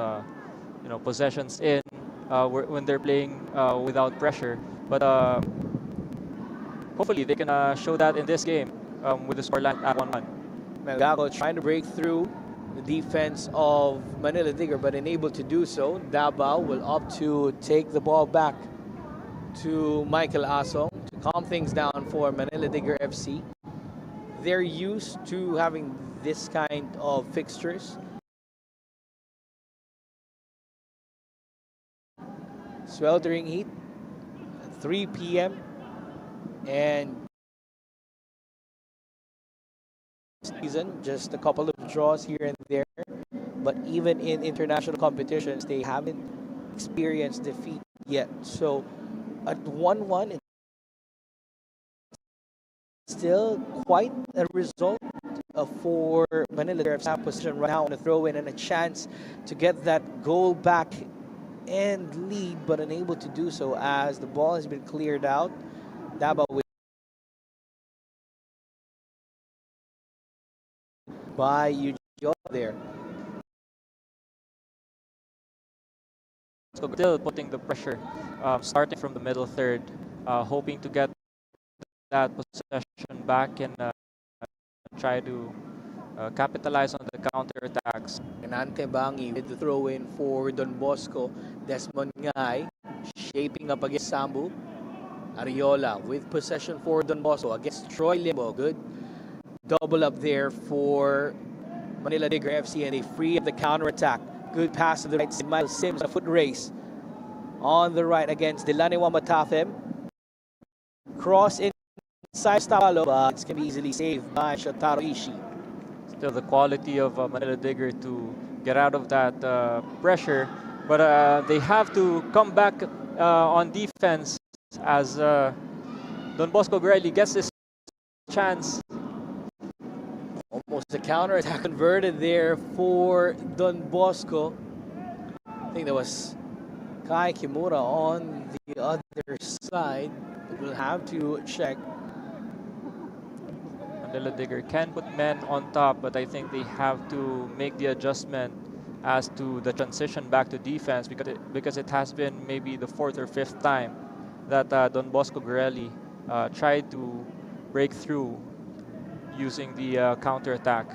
possessions in when they're playing without pressure. But hopefully they can show that in this game with the scoreline at 1-1. Melgaco trying to break through the defense of Manila Digger, but unable to do so. Davao will opt to take the ball back to Michael Asong to calm things down for Manila Digger FC. They're used to having this kind of fixtures. Sweltering heat at 3 p.m. and season, just a couple of draws here and there, but even in international competitions, they haven't experienced defeat yet. So at 1-1, it's still quite a result for Manila. They're in position right now on a throw-in and a chance to get that goal back and lead, but unable to do so as the ball has been cleared out. Davao with by Eugene there. So still putting the pressure, starting from the middle third, hoping to get that possession back and try to capitalize on the counter-attacks. Nante Bangi with the throw-in for Don Bosco. Desmond Ngay shaping up against Sambu. Ariola with possession for Don Bosco against Troy Limbo. Good double up there for Manila Digger FC, and they free up the counter-attack. Good pass to the right side. Miles Sims, a foot race on the right against Delaniwa Matafem. Cross inside Stavalo, but it's going to be easily saved by Shotaro Ishii. Still the quality of Manila Digger to get out of that pressure, but they have to come back on defense as Don Bosco Garelli gets this chance. Almost a counter-attack converted there for Don Bosco. I think that was Kai Kimura on the other side. We'll have to check. Manila Digger can put men on top, but I think they have to make the adjustment as to the transition back to defense, because it has been maybe the 4th or 5th time that Don Bosco Garelli tried to break through using the counter-attack.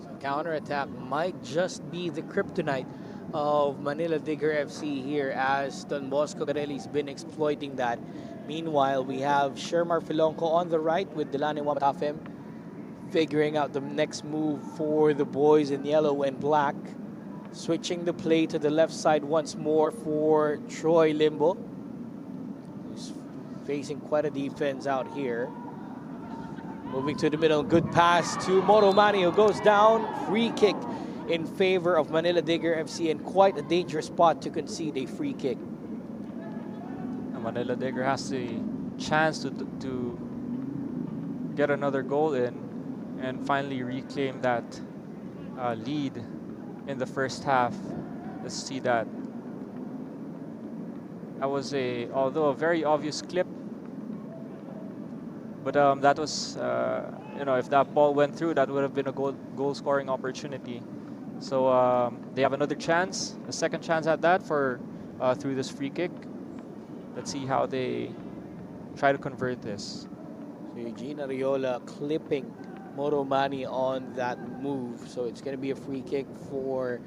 So counter-attack might just be the kryptonite of Manila Digger FC here, as Don Bosco Garelli's been exploiting that. Meanwhile, we have Shermar Filonco on the right with Delane Wamatafem figuring out the next move for the boys in yellow and black. Switching the play to the left side once more for Troy Limbo, who's facing quite a defense out here. Moving to the middle, good pass to Moromani, who goes down. Free kick in favor of Manila Digger FC, and quite a dangerous spot to concede a free kick. Manila Digger has the chance to get another goal in and finally reclaim that lead in the first half. Let's see that. That was although a very obvious clip, but that was, if that ball went through, that would have been a goal scoring opportunity. So they have another chance, a second chance at that for through this free kick. Let's see how they try to convert this. So Eugene Ariola clipping Moromani on that move. So it's going to be a free kick for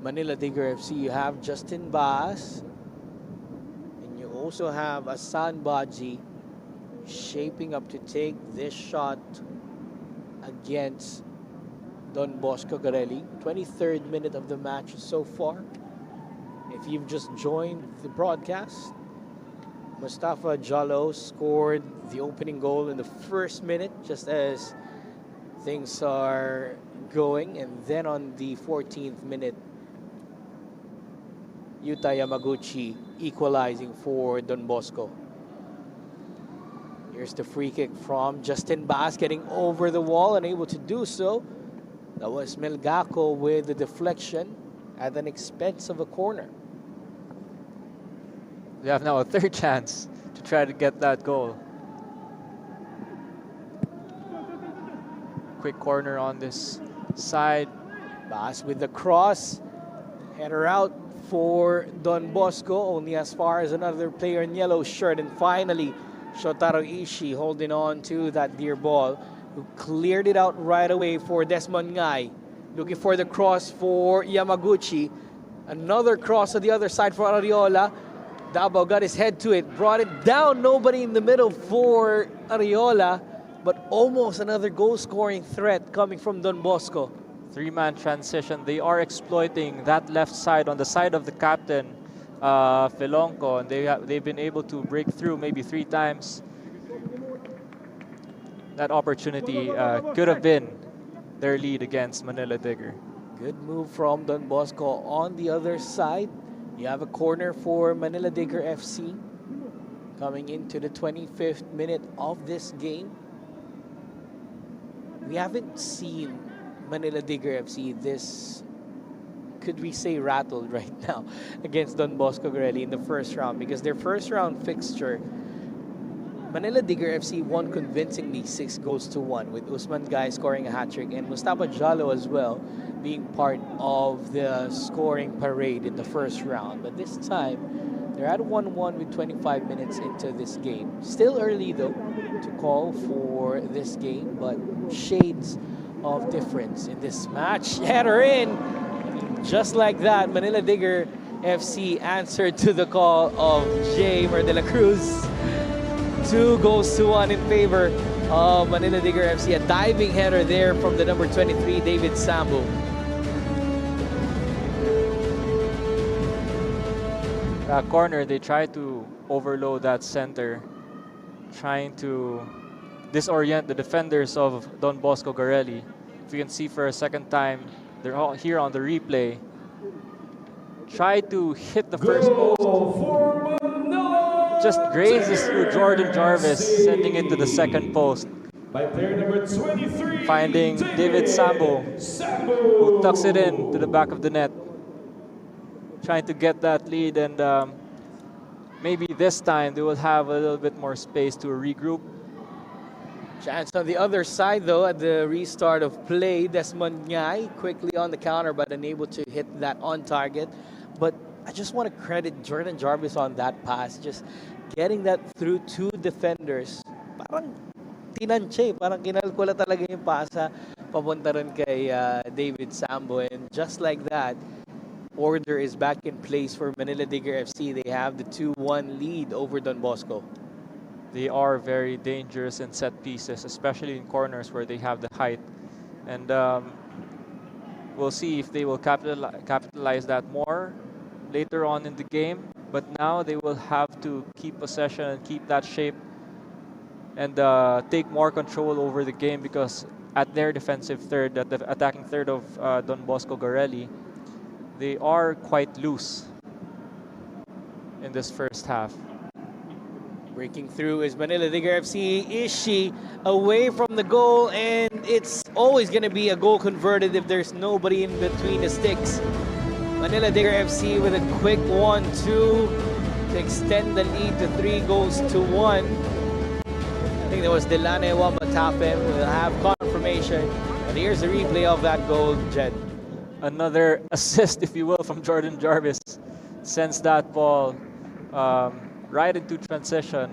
Manila Digger FC. You have Justin Baas. And you also have Asan Baji shaping up to take this shot against Don Bosco Garelli. 23rd minute of the match so far. If you've just joined the broadcast, Mustafa Jallo scored the opening goal in the first minute, just as things are going. And then on the 14th minute, Yuta Yamaguchi equalizing for Don Bosco. Here's the free kick from Justin Baas, getting over the wall, unable to do so. That was Melgaco with the deflection at an expense of a corner. They have now a third chance to try to get that goal. Quick corner on this side. Baas with the cross. Header out for Don Bosco, only as far as another player in yellow shirt. And finally, Shotaro Ishii holding on to that dear ball, who cleared it out right away for Desmond Ngai. Looking for the cross for Yamaguchi. Another cross on the other side for Ariola. Davao got his head to it, brought it down. Nobody in the middle for Ariola, but almost another goal-scoring threat coming from Don Bosco. Three-man transition. They are exploiting that left side on the side of the captain, Felonco, and they've been able to break through maybe 3 times. That opportunity could have been their lead against Manila Digger. Good move from Don Bosco. On the other side, you have a corner for Manila Digger FC coming into the 25th minute of this game. We haven't seen Manila Digger FC this, could we say, rattled right now against Don Bosco Garelli in the first round, because their first round fixture, Manila Digger FC won convincingly 6-1 with Usman Gai scoring a hat-trick and Mustafa Jallo as well being part of the scoring parade in the first round. But this time, they're at 1-1 with 25 minutes into this game. Still early though to call for this game, but shades of difference in this match. Header in! Just like that, Manila Digger FC answered to the call of Jamer de la Cruz. 2-1 in favor of Manila Digger FC. A diving header there from the number 23, David Sambo. That corner, they try to overload that center, trying to disorient the defenders of Don Bosco Garelli. If you can see for a second time, they're all here on the replay. Try to hit the first post. Just grazes through Jordan Jarvis, sending it to the second post. By player number 23, finding David Sambo, who tucks it in to the back of the net. Trying to get that lead, and maybe this time they will have a little bit more space to regroup. Chance on the other side though at the restart of play. Desmond Ngai quickly on the counter but unable to hit that on target. But I just want to credit Jordan Jarvis on that pass. Just getting that through 2 defenders. Parang tinanche, parang kinalkula talaga yung pasa papunta rin kay David Sambo. And just like that, order is back in place for Manila Digger FC. They have the 2-1 lead over Don Bosco. They are very dangerous in set pieces, especially in corners where they have the height. And we'll see if they will capitalize that more later on in the game. But now they will have to keep possession and keep that shape and take more control over the game, because at their defensive third, at the attacking third of Don Bosco Garelli, they are quite loose in this first half. Breaking through is Manila Digger FC. Ishi away from the goal, and it's always going to be a goal converted if there's nobody in between the sticks. Manila Digger FC with a quick 1-2 to extend the lead to 3-1. I think that was Delane Wamatapem. We'll have confirmation. But here's the replay of that goal, Jed. Another assist, if you will, from Jordan Jarvis. Sends that ball right into transition,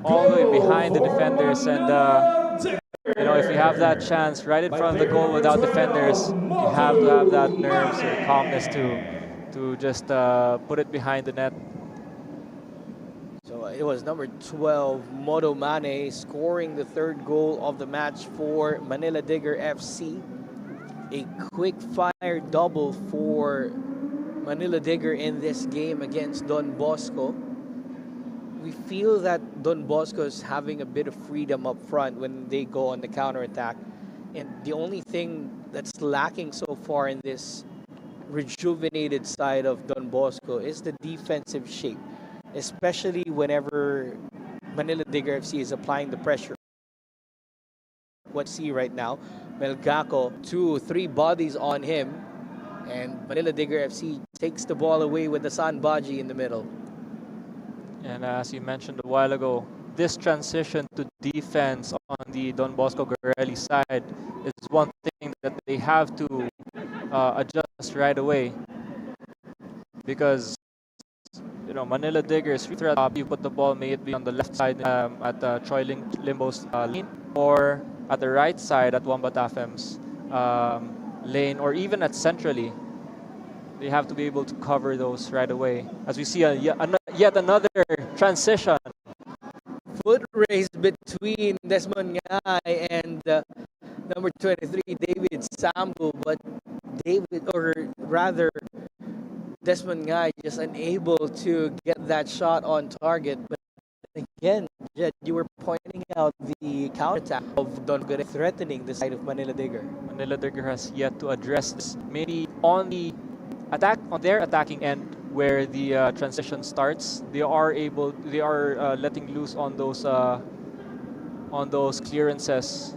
all the way behind the defenders. And you know, if you have that chance right in front of the goal without defenders, you have to have that nerves or calmness to just put it behind the net. So it was number 12, Modo Mane, scoring the third goal of the match for Manila Digger FC. A quick fire double for Manila Digger in this game against Don Bosco. We feel that Don Bosco is having a bit of freedom up front when they go on the counterattack. And the only thing that's lacking so far in this rejuvenated side of Don Bosco is the defensive shape, especially whenever Manila Digger FC is applying the pressure. What see right now, Melgaco, 2-3 bodies on him, and Manila Digger FC takes the ball away with the Sanbaji in the middle. And as you mentioned a while ago, this transition to defense on the Don Bosco Garelli side is one thing that they have to adjust right away, because you know, Manila Diggers, you put the ball, may it be on the left side at Troy Limbo's lane, or at the right side at Wambata FM's lane, or even at centrally. They have to be able to cover those right away. As we see yet another transition. Foot race between Desmond Ngay and number 23, David Sambu, but Desmond Ngay just unable to get that shot on target. But again, Jed, you were pointing out the counterattack of Don Garelli threatening the side of Manila Digger. Manila Digger has yet to address this. Maybe on the attack, on their attacking end, where the transition starts, they are letting loose on those clearances.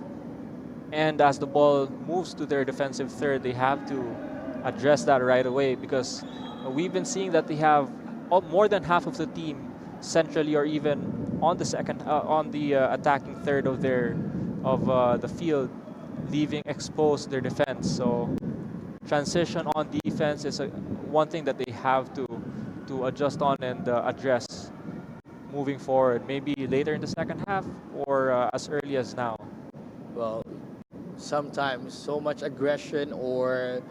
And as the ball moves to their defensive third, they have to address that right away, because we've been seeing that they have more than half of the team centrally, or even on the attacking third of the field, leaving exposed their defense. So transition on defense is one thing that they have to adjust on and address moving forward, maybe later in the second half or as early as now. Well, sometimes so much aggression or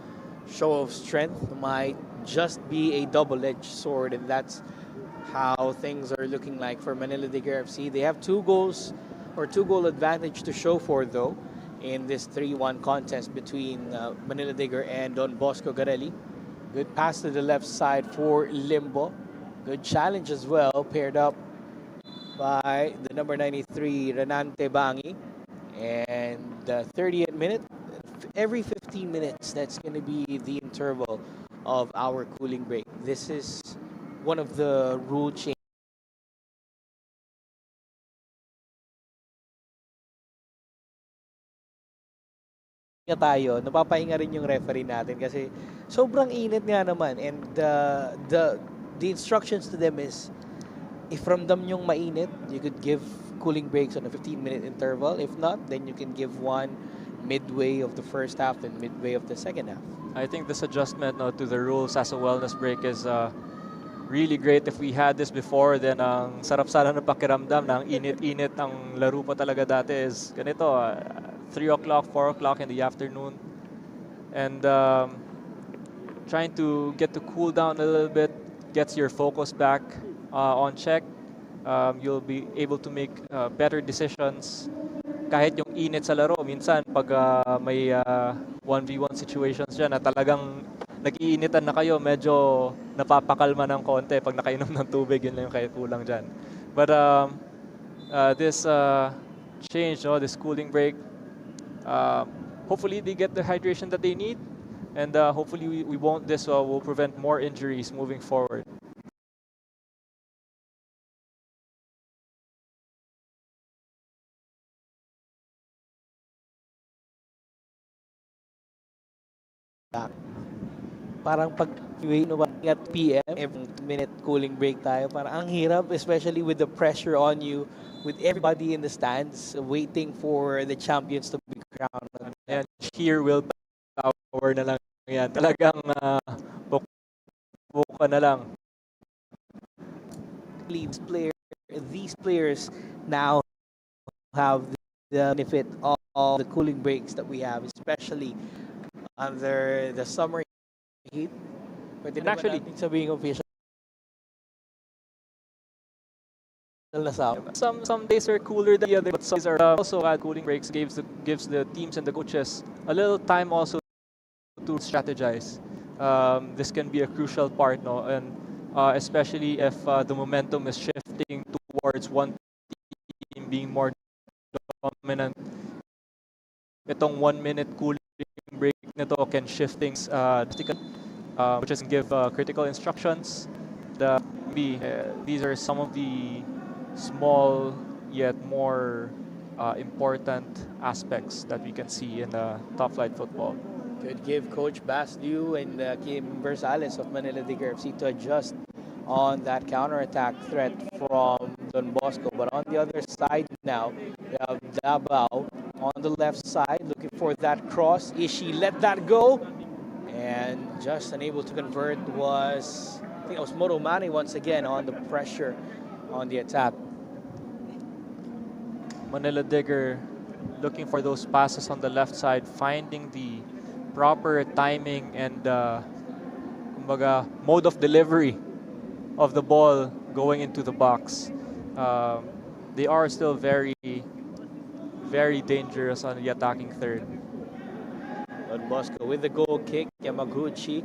show of strength might just be a double-edged sword, and that's how things are looking like for Manila Digger FC. They have 2 goals or 2-goal advantage to show for, though, in this 3-1 contest between Manila Digger and Don Bosco Garelli. Good pass to the left side for Limbo. Good challenge as well, paired up by the number 93, Renante Bangi. And the 30th minute, every 15 minutes, that's going to be the interval of our cooling break. This is one of the rule changes tayo, napapahinga rin yung referee natin kasi sobrang init nga naman, and the instructions to them is if ramdam yung mainit, you could give cooling breaks on a 15-minute interval. If not, then you can give one midway of the first half and midway of the second half. I think this adjustment to the rules as a wellness break is really great. If we had this before, then ang sarap sana ng pakiramdam ng init-init ang laro pa talaga dati is ganito, 3 o'clock, 4 o'clock in the afternoon. And trying to get to cool down a little bit gets your focus back on check. You'll be able to make better decisions. Kahit yung init sa laro, minsan pag may 1v1 situations dyan na talagang nag-iinitan na kayo, medyo napapakalma ng konti pag nakainom ng tubig, yun lang yung kaya kulang dyan. But this change, this cooling break, hopefully they get the hydration that they need, and hopefully this will prevent more injuries moving forward. Parang pag at PM, every minute cooling break tayo. Parang ang hirap, especially with the pressure on you, with everybody in the stands waiting for the champions to be crowned. And sheer willpower na lang yan. Talagang buka na lang. These players now have the benefit of the cooling breaks that we have, especially under the summer heat. Pwede And actually, sabihin official na some days are cooler than the other, but some days are also had cooling breaks. Gives the teams and the coaches a little time also to strategize. This can be a crucial part, no, and especially if the momentum is shifting towards one team being more dominant. Itong 1 minute cooling break nito can shift things which is give critical instructions. These are some of the small yet more important aspects that we can see in top flight football. Could give Coach Basliu and Kim Versales of Manila Digger FC to adjust on that counterattack threat from Don Bosco. But on the other side now, we have Davao on the left side looking for that cross. Ishi let that go and just unable to convert was, I think it was Moromani once again on the pressure on the attack. Manila Digger looking for those passes on the left side, finding the proper timing and kumbaga, mode of delivery of the ball going into the box. They are still very, very dangerous on the attacking third. Don Bosco with the goal kick, Yamaguchi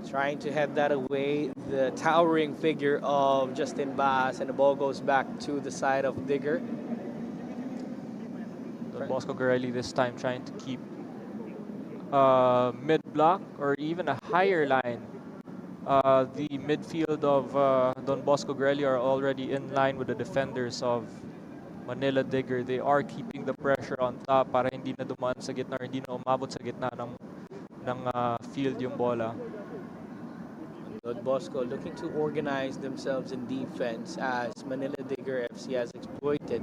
trying to head that away. The towering figure of Justin Bass, and the ball goes back to the side of Digger. BOSCO GARELLI this time trying to keep mid-block or even a higher line. The midfield of Don Bosco GARELLI are already in line with the defenders of Manila Digger. They are keeping the pressure on top para hindi na dumaan sa gitna or hindi na umabot sa gitna ng field yung bola. Don Bosco looking to organize themselves in defense as Manila Digger FC has exploited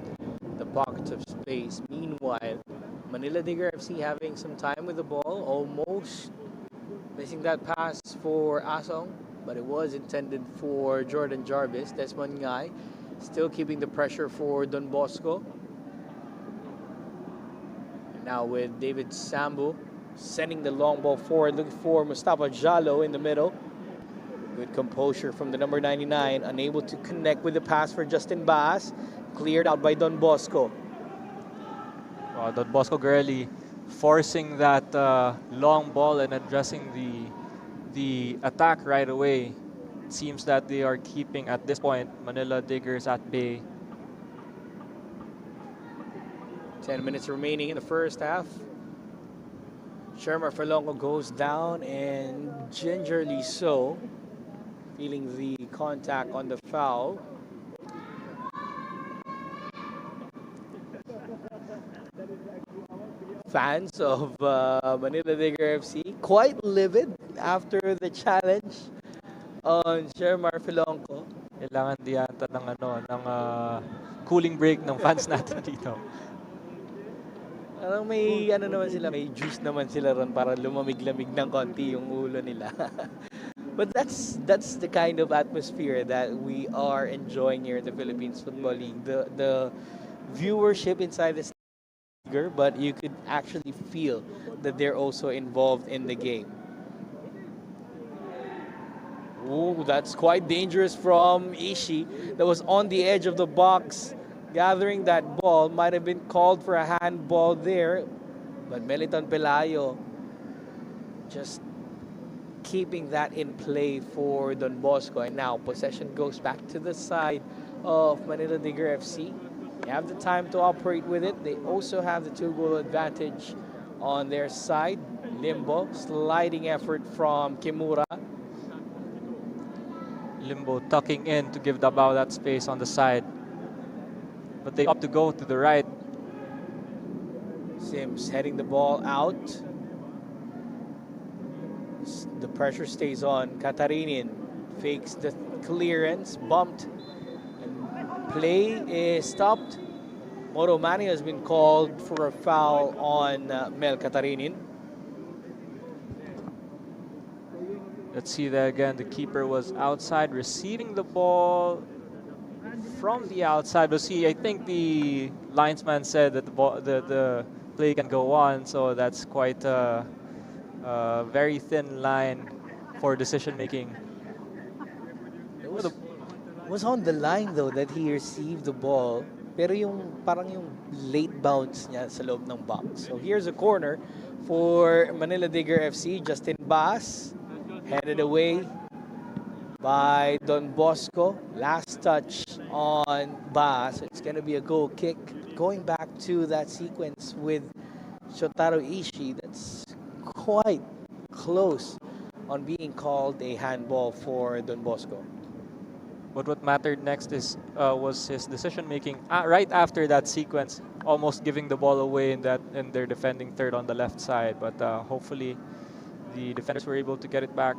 the pockets of space. Meanwhile, Manila Digger FC having some time with the ball, almost missing that pass for Asong, but it was intended for Jordan Jarvis. Desmond Ngai still keeping the pressure for Don Bosco. And now with David Sambu sending the long ball forward, looking for Mustafa Jalo in the middle. Good composure from the number 99, unable to connect with the pass for Justin Bass. Cleared out by Don Bosco. Don Bosco GARELLI forcing that long ball and addressing the attack right away. It seems that they are keeping, at this point, Manila Diggers at bay. 10 minutes remaining in the first half. Shermar Falongo goes down, and gingerly so, feeling the contact on the foul. Fans of Manila Digger FC quite livid after the challenge on Shermar Falongo. Kailangan di yata ng cooling break ng fans natin dito. Parang may naman sila, may juice naman sila ron para lumamig-lamig ng konti yung ulo nila. But that's the kind of atmosphere that we are enjoying here in the Philippines Football League. The viewership inside the stadium, but you could actually feel that they're also involved in the game. Ooh, that's quite dangerous from Ishi. That was on the edge of the box, gathering that ball. Might have been called for a handball there, but Meliton Pelayo just keeping that in play for Don Bosco. And now possession goes back to the side of Manila Digger FC. They have the time to operate with it. They also have the 2-goal advantage on their side. Limbo, sliding effort from Kimura. Limbo tucking in to give Davao that space on the side. But they opt to go to the right. Sims heading the ball out. The pressure stays on. Katarinin fakes the clearance, bumped, and play is stopped. Moromani has been called for a foul on Mel Katarinin. Let's see that again. The keeper was outside receiving the ball from the outside. But see, I think the linesman said that the play can go on, so that's quite a very thin line for decision making. It was on the line though that he received the ball, pero parang yung late bounce niya sa loob ng box. So here's a corner for Manila Digger FC. Justin Bass headed away by Don Bosco. Last touch on Bass. It's going to be a goal kick. Going back to that sequence with Shotaro Ishii, that's quite close on being called a handball for Don Bosco. But what mattered next was his decision making right after that sequence, almost giving the ball away in their defending third on the left side. But hopefully, the defenders were able to get it back.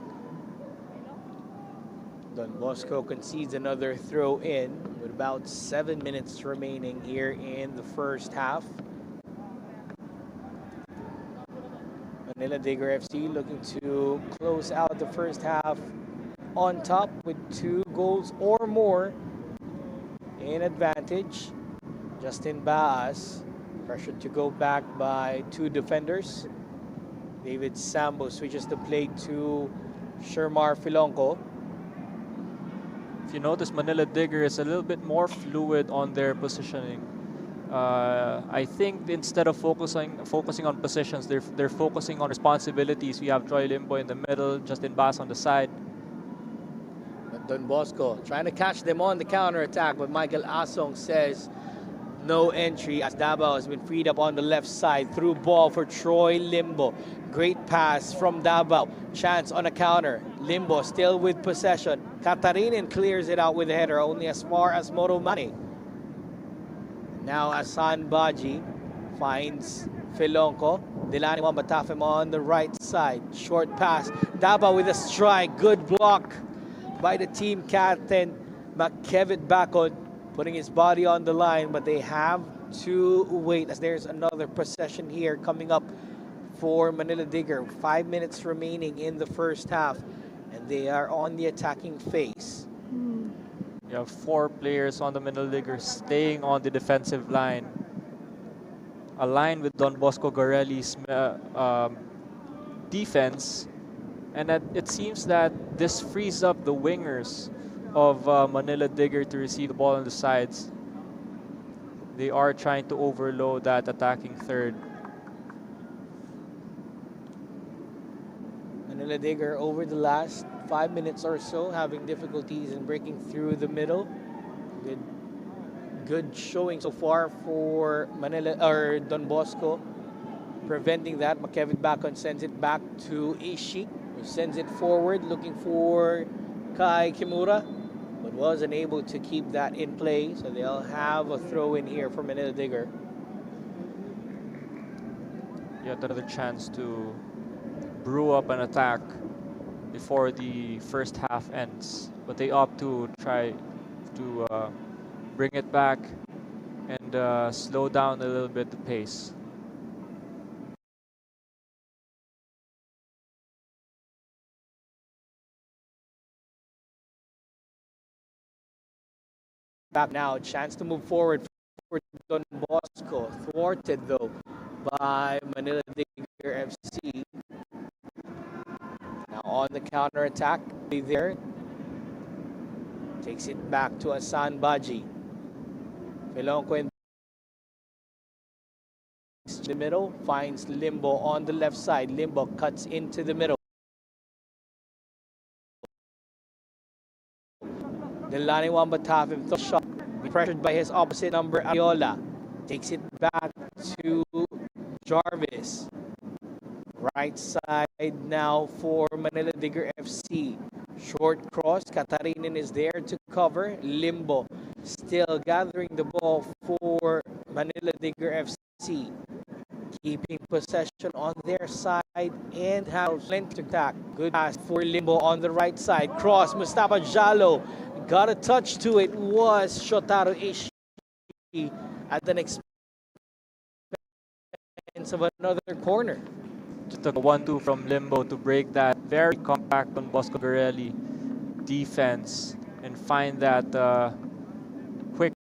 Don Bosco concedes another throw in with about 7 minutes remaining here in the first half. Manila Digger FC looking to close out the first half on top with 2 goals or more in advantage. Justin Baas pressured to go back by 2 defenders. David Sambo switches the play to Shermar Filonco. If you notice, Manila Digger is a little bit more fluid on their positioning. I think instead of focusing on positions, they're focusing on responsibilities. We have Troy Limbo in the middle, Justin Bass on the side. But Don Bosco trying to catch them on the counter attack, but Michael Asong says no entry as Davao has been freed up on the left side. Through ball for Troy Limbo. Great pass from Davao. Chance on a counter. Limbo still with possession. Katarinin clears it out with a header only as far as Moromani. Now Asan Baji finds Filonco. Delani Wambatafim on the right side. Short pass. Davao with a strike. Good block by the team captain, McKevit Bacon, putting his body on the line, but they have to wait as there's another possession here coming up for Manila Digger. 5 minutes remaining in the first half, and they are on the attacking phase. You have 4 players on the Manila Digger staying on the defensive line, aligned with Don Bosco Garelli's defense, and that it seems that this frees up the wingers of Manila Digger to receive the ball on the sides. They are trying to overload that attacking third. Manila Digger over the last 5 minutes or so having difficulties in breaking through the middle. Good showing so far for Don Bosco, preventing that. McKevin Bacon sends it back to Ishii, who sends it forward looking for Kai Kimura, but wasn't able to keep that in play, so they'll have a throw in here for Manila Digger. Yet another chance to brew up an attack before the first half ends, but they opt to try to bring it back and slow down a little bit the pace. Back now, chance to move forward for Don Bosco, thwarted though by Manila Digger FC. Now on the counter attack, there takes it back to Asan Baji. Filonco in the middle, finds Limbo on the left side. Limbo cuts into the middle. Delani Wambatafim, the shot, pressured by his opposite number, Ariola. Takes it back to Jarvis. Right side now for Manila Digger FC. Short cross, Katarinin is there to cover. Limbo still gathering the ball for Manila Digger FC. keeping possession on their side and have plenty to attack. Good pass for Limbo on the right side. Cross, Mustafa Jalo got a touch to it. Was Shotaro Ishii at the expense of another corner. Just took a 1-2 from Limbo to break that very compact on Bosco Garelli defense and find that quick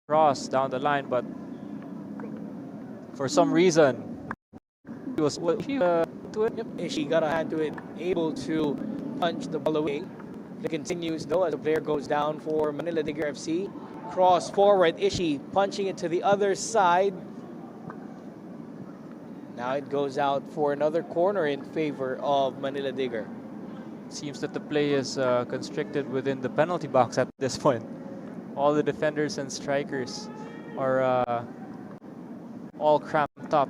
cross down the line, but for some reason he was to it. Yep, Ishii got a hand to it, able to punch the ball away. It continues though as the player goes down for Manila Digger FC. Cross forward, Ishii punching it to the other side. Now it goes out for another corner in favor of Manila Digger. Seems that the play is constricted within the penalty box at this point. All the defenders and strikers are all cramped up.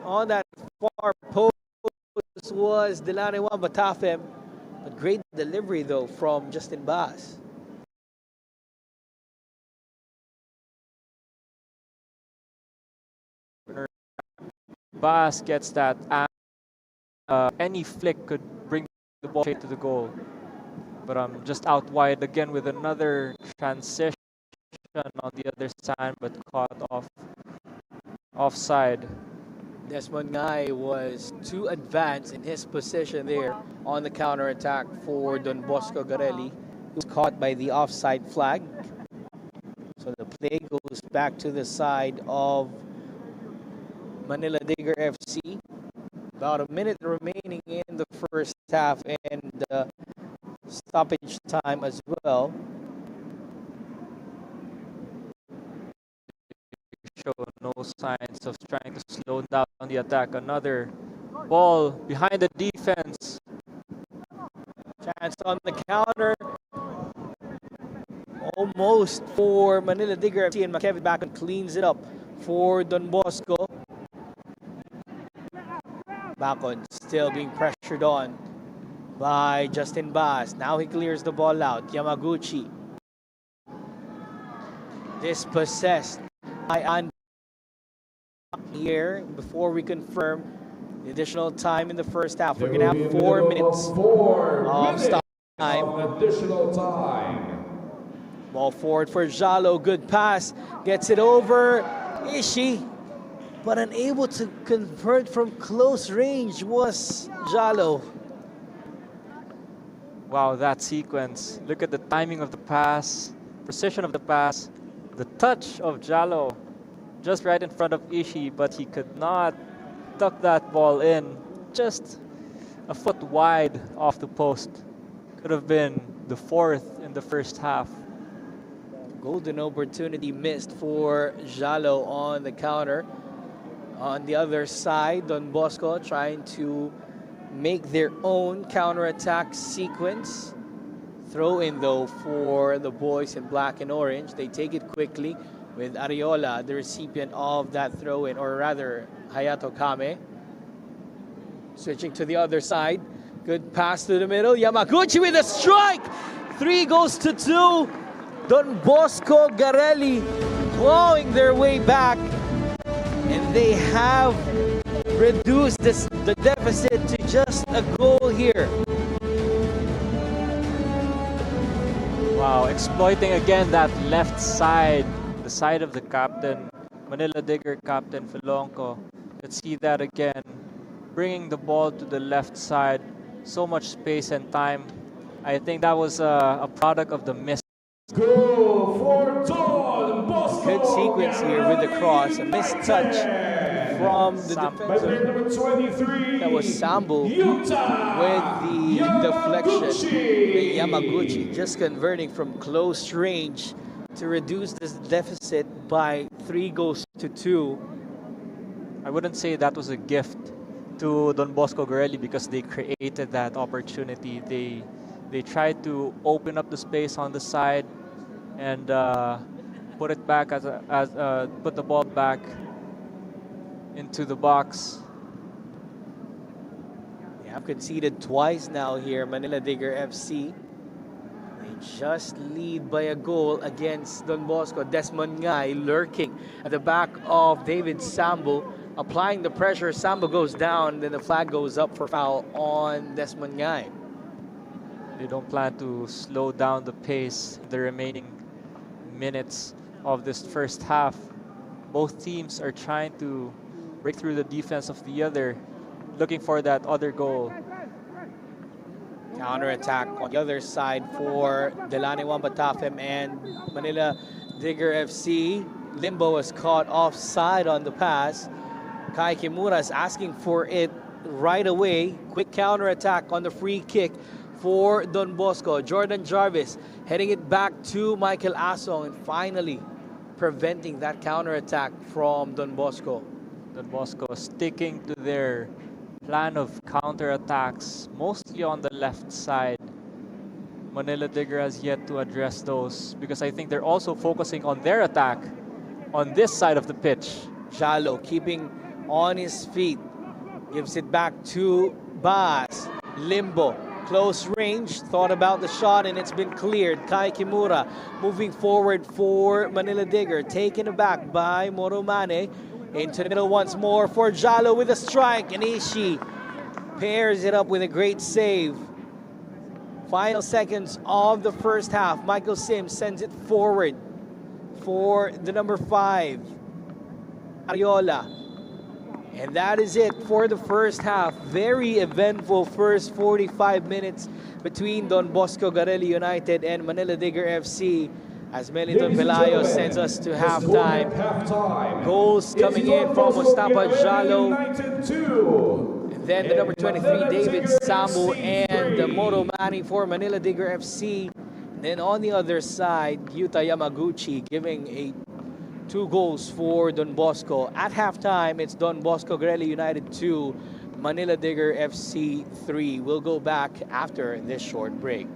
On that far post was Delanewan Batafem, but great delivery though from Justin Bass. Bass gets that. Any flick could bring the ball straight to the goal, but just out wide again with another transition on the other side, but caught offside. Desmond Ngai was too advanced in his position there on the counter attack for Don Bosco Garelli. He was caught by the offside flag. So the play goes back to the side of Manila Digger FC. About a minute remaining in the first half and stoppage time as well. Show no signs of trying to slow down the attack. Another ball behind the defense. Chance on the counter. Almost for Manila Digger FC, and Kevin Bacon cleans it up for Don Bosco. Bacon still being pressured on by Justin Bass. Now he clears the ball out. Yamaguchi dispossessed by Andy here before we confirm the additional time in the first half. We're going to have 4 minutes of stop time. Additional time. Ball forward for Jalo. Good pass. Gets it over. Ishii, but unable to convert from close range was Jalo. Wow, that sequence. Look at the timing of the pass, precision of the pass, the touch of Jalo just right in front of Ishii, but he could not tuck that ball in. Just a foot wide off the post. Could have been the fourth in the first half. Golden opportunity missed for Jalo on the counter. On the other side, Don Bosco trying to make their own counter-attack sequence. Throw in though for the boys in black and orange. They take it quickly with Ariola, the recipient of that throw in, or rather Hayato Kame. Switching to the other side. Good pass to the middle. Yamaguchi with a strike. 3 goes to 2. Don Bosco Garelli clawing their way back. And they have reduced the deficit to just a goal here. Wow, exploiting again that left side, the side of the captain, Manila Digger captain Filonco. Let's see that again. Bringing the ball to the left side, so much space and time. I think that was a product of the miss. Go for Don Bosco. Good sequence here with the cross. A missed touch from the By player defensive. number 23. That was Sambu Yuta with the deflection. Yamaguchi. Yamaguchi just converting from close range to reduce this deficit by 3 goals to 2. I wouldn't say that was a gift to Don Bosco Garelli because they created that opportunity. They tried to open up the space on the side and put it back put the ball back into the box. They have conceded twice now here, Manila Digger FC. They just lead by a goal against Don Bosco. Desmond Ngay lurking at the back of David Sambo, applying the pressure. Sambo goes down, then the flag goes up for foul on Desmond Ngay. They don't plan to slow down the pace the remaining minutes of this first half. Both teams are trying to break through the defense of the other, looking for that other goal. Counter-attack on the other side for Delani Wambatafem and Manila Digger FC. Limbo was caught offside on the pass. Kai Kimura is asking for it right away. Quick counter-attack on the free kick for Don Bosco. Jordan Jarvis heading it back to Michael Asong and finally preventing that counter-attack from Don Bosco. Don Bosco sticking to their plan of counter-attacks, mostly on the left side. Manila Digger has yet to address those because I think they're also focusing on their attack on this side of the pitch. Jalo keeping on his feet, gives it back to Bas. Limbo, close range, thought about the shot and it's been cleared. Kai Kimura moving forward for Manila Digger, taken aback by Moromane. Into the middle once more for Jalo with a strike, and Ishii pairs it up with a great save. Final seconds of the first half. Michael Sims sends it forward for the number 5, Ariola. And that is it for the first half. Very eventful first 45 minutes between Don Bosco Garelli United and Manila Digger FC. As Meliton Pelayo sends us to halftime. Goals coming in from Mustafa Jalo. And then the number 23, David Sambu and Moro Mani for Manila Digger FC. And then on the other side, Yuta Yamaguchi giving 2 goals for Don Bosco. At halftime, it's Don Bosco Garelli United 2, Manila Digger FC 3. We'll go back after this short break.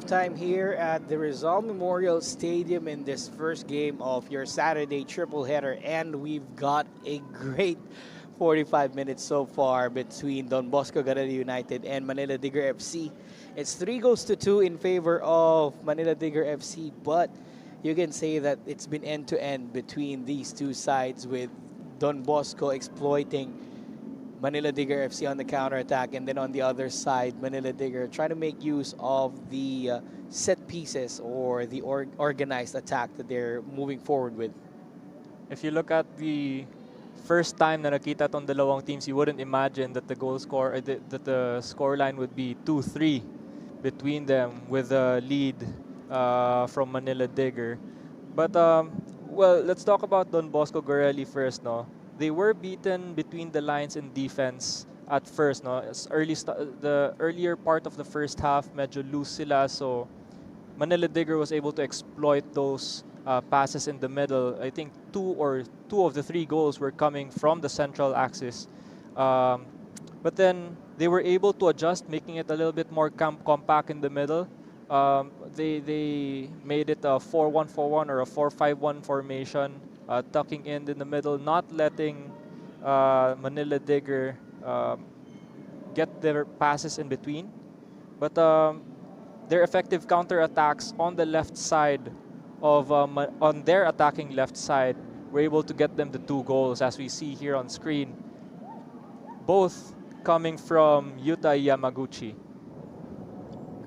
halftime here at the Rizal Memorial Stadium in this first game of your Saturday triple header, and we've got a great 45 minutes so far between Don Bosco Garelli United and Manila Digger FC. It's 3-2 in favor of Manila Digger FC, but you can say that it's been end-to-end between these two sides, with Don Bosco exploiting Manila Digger FC on the counterattack, and then on the other side, Manila Digger trying to make use of the set pieces or the organized attack that they're moving forward with. If you look at the first time na nakita tong dalawang teams, you wouldn't imagine that the that the scoreline would be 2-3 between them, with a lead from Manila Digger. But well, let's talk about Don Bosco Garelli first, no. They were beaten between the lines in defense at first, no. The earlier part of the first half, medyo loose sila, so Manila Digger was able to exploit those passes in the middle. I think two of the three goals were coming from the central axis. But then they were able to adjust, making it a little bit more compact in the middle. They made it a 4-1-4-1 or a 4-5-1 formation, tucking in the middle, not letting Manila Digger get their passes in between. But their effective counterattacks on the left side on their attacking left side were able to get them the 2 goals, as we see here on screen, both coming from Yuta Yamaguchi.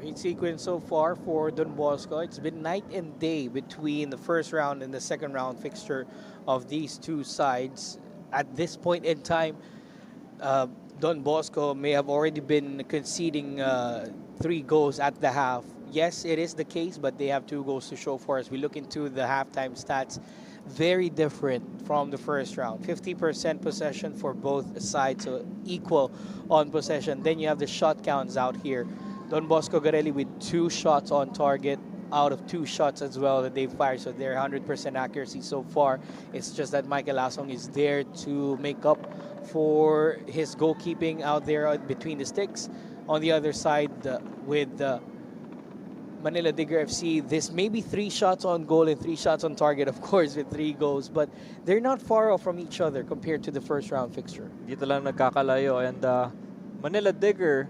Great sequence so far for Don Bosco. It's been night and day between the first round and the second round fixture of these two sides. At this point in time, Don Bosco may have already been conceding 3 goals at the half. Yes, it is the case, but they have 2 goals to show for us. We look into the halftime stats. Very different from the first round. 50% possession for both sides, so equal on possession. Then you have the shot counts out here. Don Bosco Garelli with 2 shots on target out of 2 shots as well that they've fired, so they're 100% accuracy so far. It's just that Michael Asong is there to make up for his goalkeeping out there between the sticks. On the other side, with Manila Digger FC, this may be 3 shots on goal and 3 shots on target, of course, with 3 goals, but they're not far off from each other compared to the first round fixture. Dito lang nagkakalayo, and Manila Digger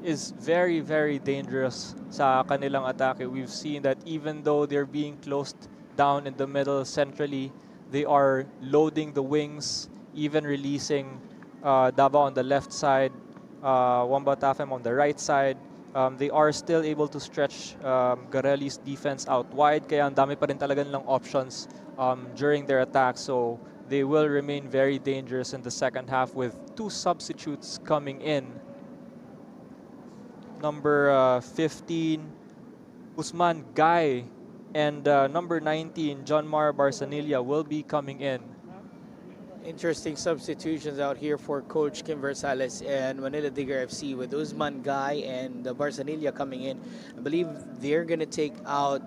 is very, very dangerous sa kanilang atake. We've seen that even though they're being closed down in the middle centrally, they are loading the wings, even releasing Davao on the left side, Wamba Tafem on the right side. They are still able to stretch Garelli's defense out wide, kaya ang dami pa rin talaga nilang options during their attack. So they will remain very dangerous in the second half, with 2 substitutes coming in. Number 15, Usman Guy, and number 19, John Mar Barsanilla, will be coming in. Interesting substitutions out here for Coach Kim Versales and Manila Digger FC, with Usman Guy and Barsanilla coming in. I believe they're going to take out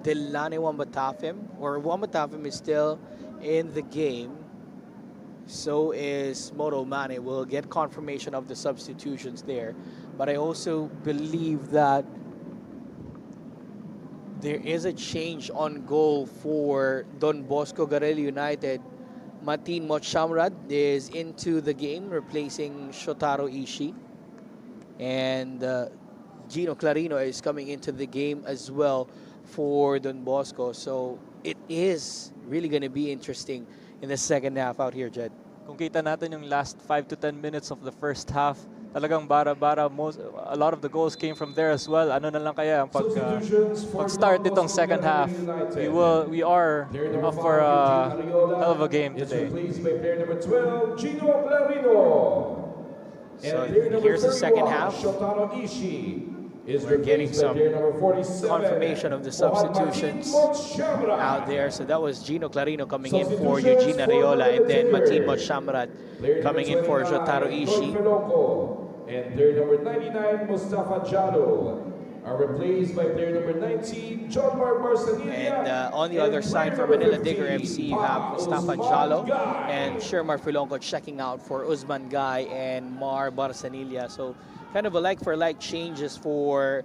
Delane Wambatafim, or Wambatafim is still in the game. So is Moro Mane. We'll get confirmation of the substitutions there. But I also believe that there is a change on goal for Don Bosco Garelli United. Matin Mochamrad is into the game, replacing Shotaro Ishii. And Gino Clarino is coming into the game as well for Don Bosco. So it is really going to be interesting in the second half out here, Jed. Kung kita natin yung last 5 to 10 minutes of the first half, talagang bara-bara, a lot of the goals came from there as well. Ano na lang kaya ang pag-start nitong second half, we are up for a hell of a game today. So here's the second half. We're getting some confirmation of the substitutions out there. So that was Gino Clarino coming in for Eugene Areola, and then Matin Mochamrad coming in for Jotaro Ishii. And player number 99, Mustafa Jalo, are replaced by player number 19, John Mar Barsanilla. And on the other side for Manila Digger FC, you have Mustafa Jalo and Shermar Filonco checking out for Usman Guy and Mar Barsanilla. So kind of a like-for-like changes for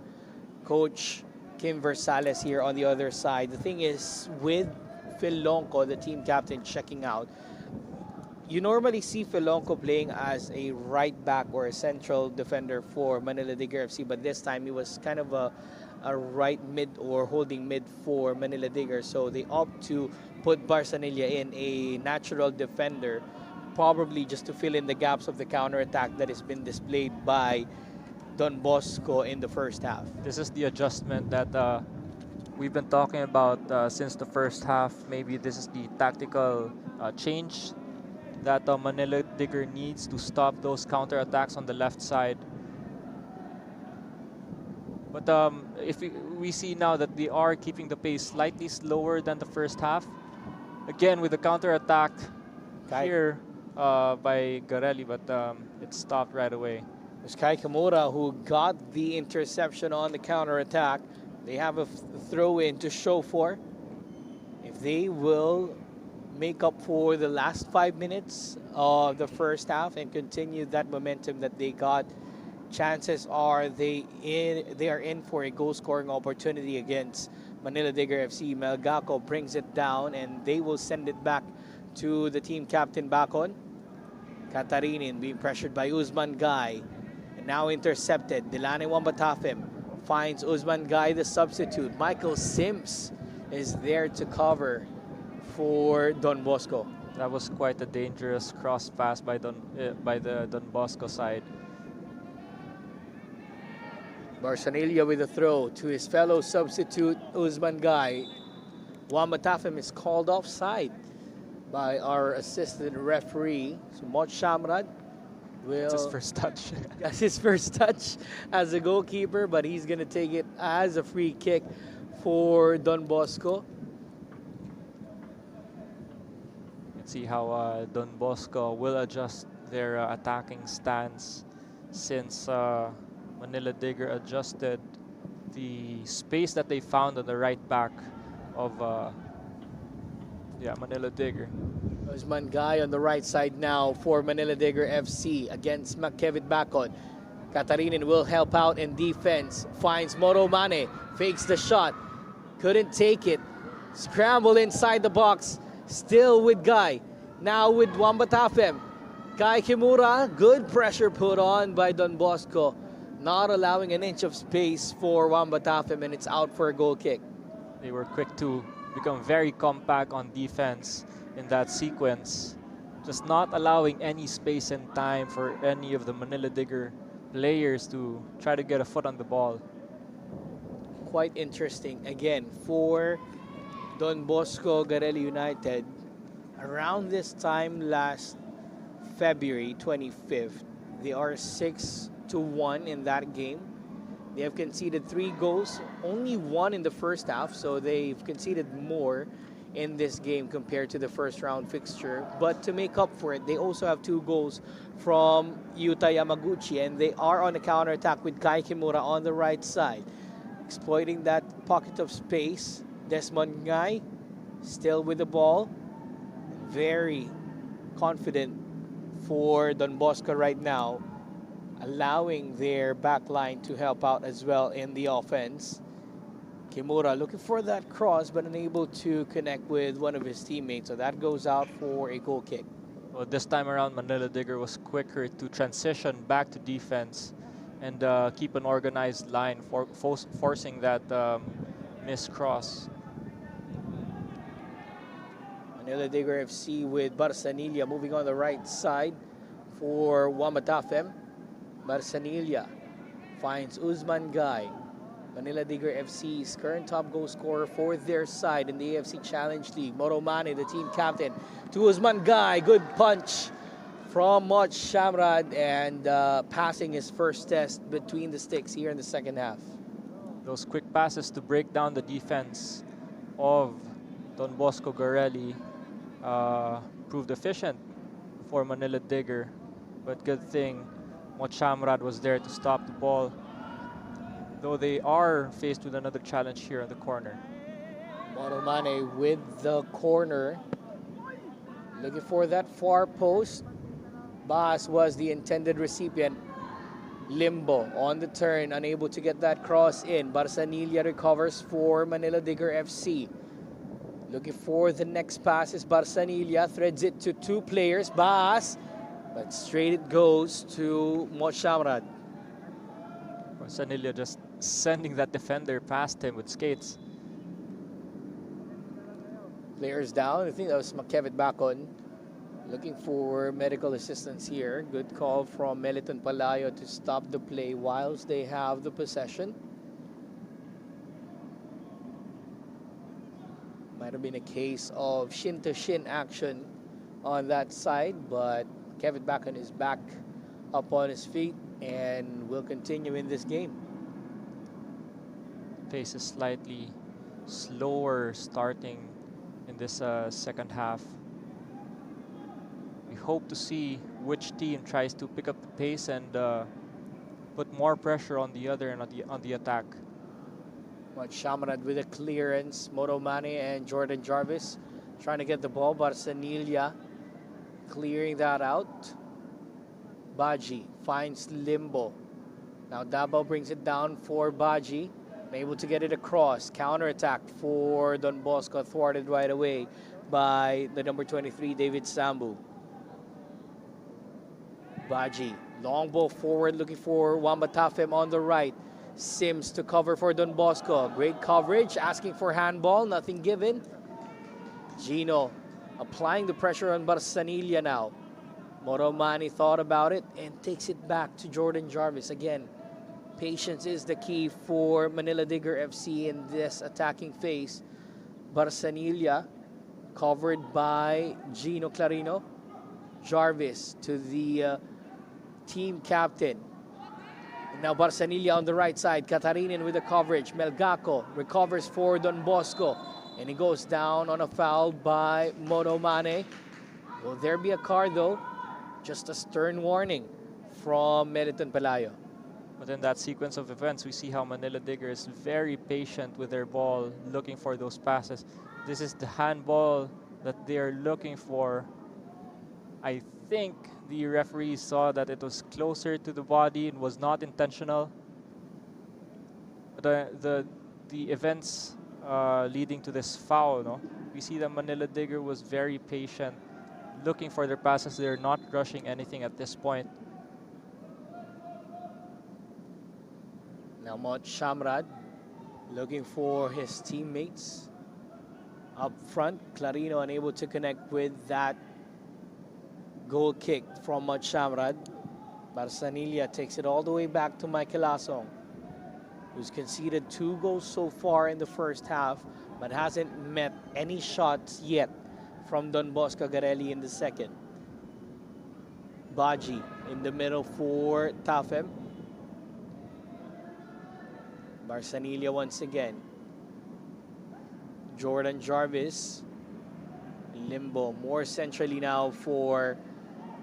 Coach Kim Versales here on the other side. The thing is, with Phil Lonco, the team captain, checking out, you normally see Phil Lonco playing as a right back or a central defender for Manila Digger FC, but this time he was kind of a right mid or holding mid for Manila Digger. So they opt to put Barsanilla in, a natural defender, probably just to fill in the gaps of the counterattack that has been displayed by Don Bosco in the first half. This is the adjustment that we've been talking about since the first half. Maybe this is the tactical change that Manila Digger needs to stop those counterattacks on the left side. But if we see now that they are keeping the pace slightly slower than the first half, again with the counterattack here by Garelli, but it stopped right away. It was Kai Kimura who got the interception on the counterattack. They have a throw in to show for. If they will make up for the last 5 minutes of the first half and continue that momentum that they got, chances are they are in for a goal scoring opportunity against Manila Digger FC. Melgaco brings it down and they will send it back to the team captain Bacon. Katarinin being pressured by Usman Guy. And now intercepted. Delane Wambatafim finds Usman Guy, the substitute. Michael Sims is there to cover for Don Bosco. That was quite a dangerous cross pass by the Don Bosco side. Barsanilla with a throw to his fellow substitute Usman Guy. Wambatafim is called offside by our assistant referee. So Mot Shamrad will... That's his first touch. That's his first touch as a goalkeeper, but he's going to take it as a free kick for Don Bosco. Let's see how Don Bosco will adjust their attacking stance, since Manila Digger adjusted the space that they found on the right back of Manila Digger. Usman Guy on the right side now for Manila Digger FC against Kevin Bacon. Katarinin will help out in defense. Finds Moro Mane. Fakes the shot. Couldn't take it. Scramble inside the box. Still with Guy. Now with Wambatafem. Kai Kimura. Good pressure put on by Don Bosco. Not allowing an inch of space for Wambatafem, and it's out for a goal kick. They were quick to become very compact on defense in that sequence, just not allowing any space and time for any of the Manila Digger players to try to get a foot on the ball. Quite interesting. Again, for Don Bosco Garelli United, around this time last February 25th, they are 6-1 in that game. They have conceded 3 goals, only 1 in the first half, so they've conceded more in this game compared to the first round fixture. But to make up for it, they also have 2 goals from Yuta Yamaguchi, and they are on the counterattack with Kai Kimura on the right side. Exploiting that pocket of space, Desmond Ngai still with the ball. Very confident for Don Bosco right now, allowing their back line to help out as well in the offense. Kimura looking for that cross but unable to connect with one of his teammates, so that goes out for a goal kick. Well, this time around, Manila Digger was quicker to transition back to defense and keep an organized line, forcing that missed cross. Manila Digger FC with Barsanilla moving on the right side for Wambatafem. Barsanilla finds Usman Guy. Manila Digger FC's current top goal scorer for their side in the AFC Challenge League. Moro Mane, the team captain, to Usman Guy. Good punch from Mot Shamrad, and passing his first test between the sticks here in the second half. Those quick passes to break down the defense of Don Bosco Garelli proved efficient for Manila Digger, but good thing Mot Shamrad was there to stop the ball, though they are faced with another challenge here in the corner. Moro Mane with the corner, looking for that far post. Bas was the intended recipient. Limbo on the turn, unable to get that cross in. Barsanilla recovers for Manila Digger FC. Looking for the next pass is Barsanilla. Threads it to two players. Bas. But straight it goes to Moshamrad. Sanilio just sending that defender past him with skates. Players down. I think that was Makevit Bacon. Looking for medical assistance here. Good call from Meliton Palayo to stop the play whilst they have the possession. Might have been a case of shin-to-shin action on that side, but Kevin Bacon is back up on his feet and will continue in this game. Pace is slightly slower starting in this second half. We hope to see which team tries to pick up the pace and put more pressure on the other and on the attack. Shamrad with a clearance. Moromane and Jordan Jarvis trying to get the ball. Barsanilla clearing that out. Baji finds Limbo. Now Davao brings it down for Baji. Able to get it across. Counter-attack for Don Bosco. Thwarted right away by the number 23, David Sambu. Baji. Long ball forward looking for Wamba Tafem on the right. Sims to cover for Don Bosco. Great coverage. Asking for handball. Nothing given. Gino applying the pressure on Barsanilla now. Moromani thought about it and takes it back to Jordan Jarvis. Again, patience is the key for Manila Digger FC in this attacking phase. Barsanilla covered by Gino Clarino. Jarvis to the team captain. And now Barsanilla on the right side. Katarinin with the coverage. Melgaco recovers for Don Bosco. And he goes down on a foul by Moromane. Will there be a card though? Just a stern warning from Meliton Palayo. But in that sequence of events, we see how Manila Digger is very patient with their ball, looking for those passes. This is the handball that they're looking for. I think the referee saw that it was closer to the body and was not intentional. The events leading to this foul, no? We see that Manila Digger was very patient, looking for their passes. They're not rushing anything at this point. Now Mot Shamrad looking for his teammates. Up front, Clarino unable to connect with that goal kick from Mot Shamrad. Barsanilla takes it all the way back to Michael Asong, who's conceded 2 goals so far in the first half, but hasn't met any shots yet from Don Bosco Garelli in the second. Baji in the middle for Tafem. Barsanilla once again. Jordan Jarvis. Limbo more centrally now for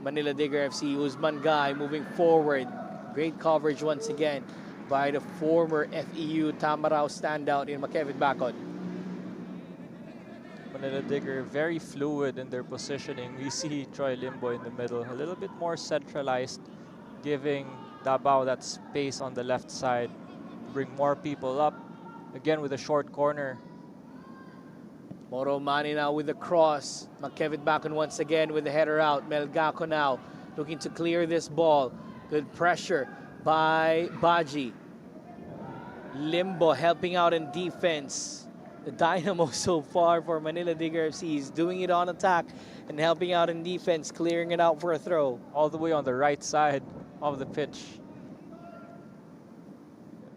Manila Digger FC. Usman Guy moving forward. Great coverage once again by the former FEU Tamarao standout in Makevit Bacon. Manila Digger very fluid in their positioning. We see Troy Limbo in the middle, a little bit more centralized, giving Davao that space on the left side, bring more people up. Again with a short corner. Moromani now with the cross. Makevit Bacon once again with the header out. Melgaco now looking to clear this ball. Good pressure by Baji. Limbo helping out in defense. The dynamo so far for Manila Digger FC is doing it on attack and helping out in defense, clearing it out for a throw. All the way on the right side of the pitch.